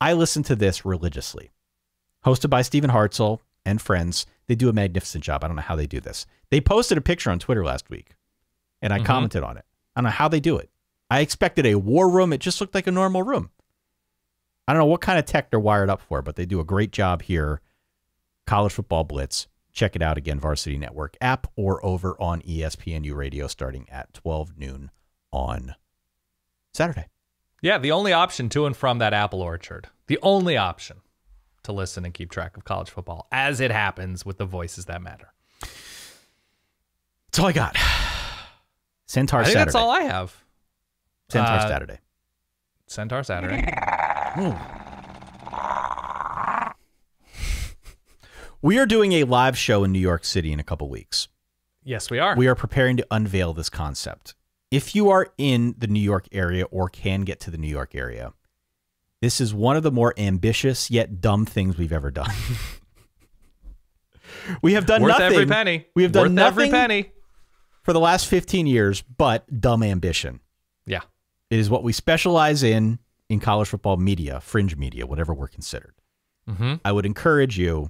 I listen to this religiously. Hosted by Stephen Hartzell and friends. They do a magnificent job. I don't know how they do this. They posted a picture on Twitter last week, and I commented on it. I don't know how they do it. I expected a war room. It just looked like a normal room. I don't know what kind of tech they're wired up for, but they do a great job here. College Football Blitz. Check it out again, Varsity Network app or over on ESPNU Radio starting at 12 noon on Saturday. Yeah, the only option to and from that apple orchard. The only option to listen and keep track of college football as it happens with the voices that matter. That's all I got. Centaur I think Saturday. that's all I have. Centaur Saturday. Centaur Saturday. We are doing a live show in New York City in a couple weeks. Yes, we are. We are preparing to unveil this concept. If you are in the New York area or can get to the New York area, this is one of the more ambitious yet dumb things we've ever done. We have done Worth nothing. every penny. We have done Worth nothing every penny. for the last 15 years, but dumb ambition. Yeah. It is what we specialize in college football media, fringe media, whatever we're considered. I would encourage you,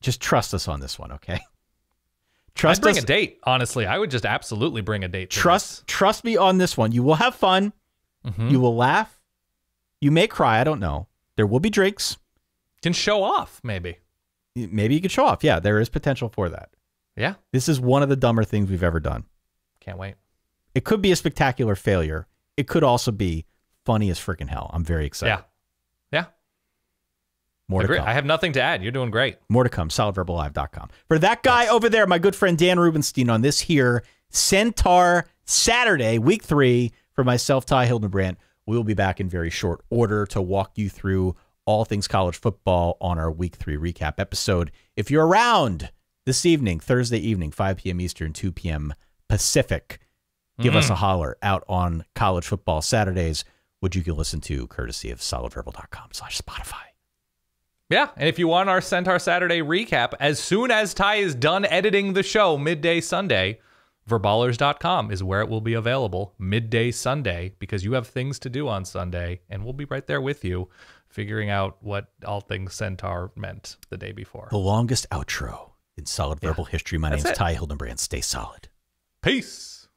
just trust us on this one, okay? I'd bring a date, honestly. I would just absolutely bring a date. Trust me on this one. You will have fun. You will laugh. You may cry. I don't know. There will be drinks. Can show off, maybe. Maybe you could show off. Yeah, there is potential for that. Yeah. This is one of the dumber things we've ever done. Can't wait. It could be a spectacular failure. It could also be funny as freaking hell. I'm very excited. Yeah. More to come. I have nothing to add. You're doing great. More to come. SolidVerbalLive.com. For that guy over there, my good friend Dan Rubenstein on this here Centaur Saturday, week 3, for myself, Ty Hildenbrandt. We will be back in very short order to walk you through all things college football on our week 3 recap episode. If you're around this evening, Thursday evening, 5 p.m. Eastern, 2 p.m. Pacific, give us a holler out on College Football Saturdays, which you can listen to courtesy of solidverbal.com/Spotify. Yeah, and if you want our Centaur Saturday recap, as soon as Ty is done editing the show midday Sunday, verballers.com is where it will be available midday Sunday, because you have things to do on Sunday, and we'll be right there with you figuring out what all things Centaur meant the day before. The longest outro in Solid Verbal history. My name is Ty Hildenbrandt. Stay solid. Peace.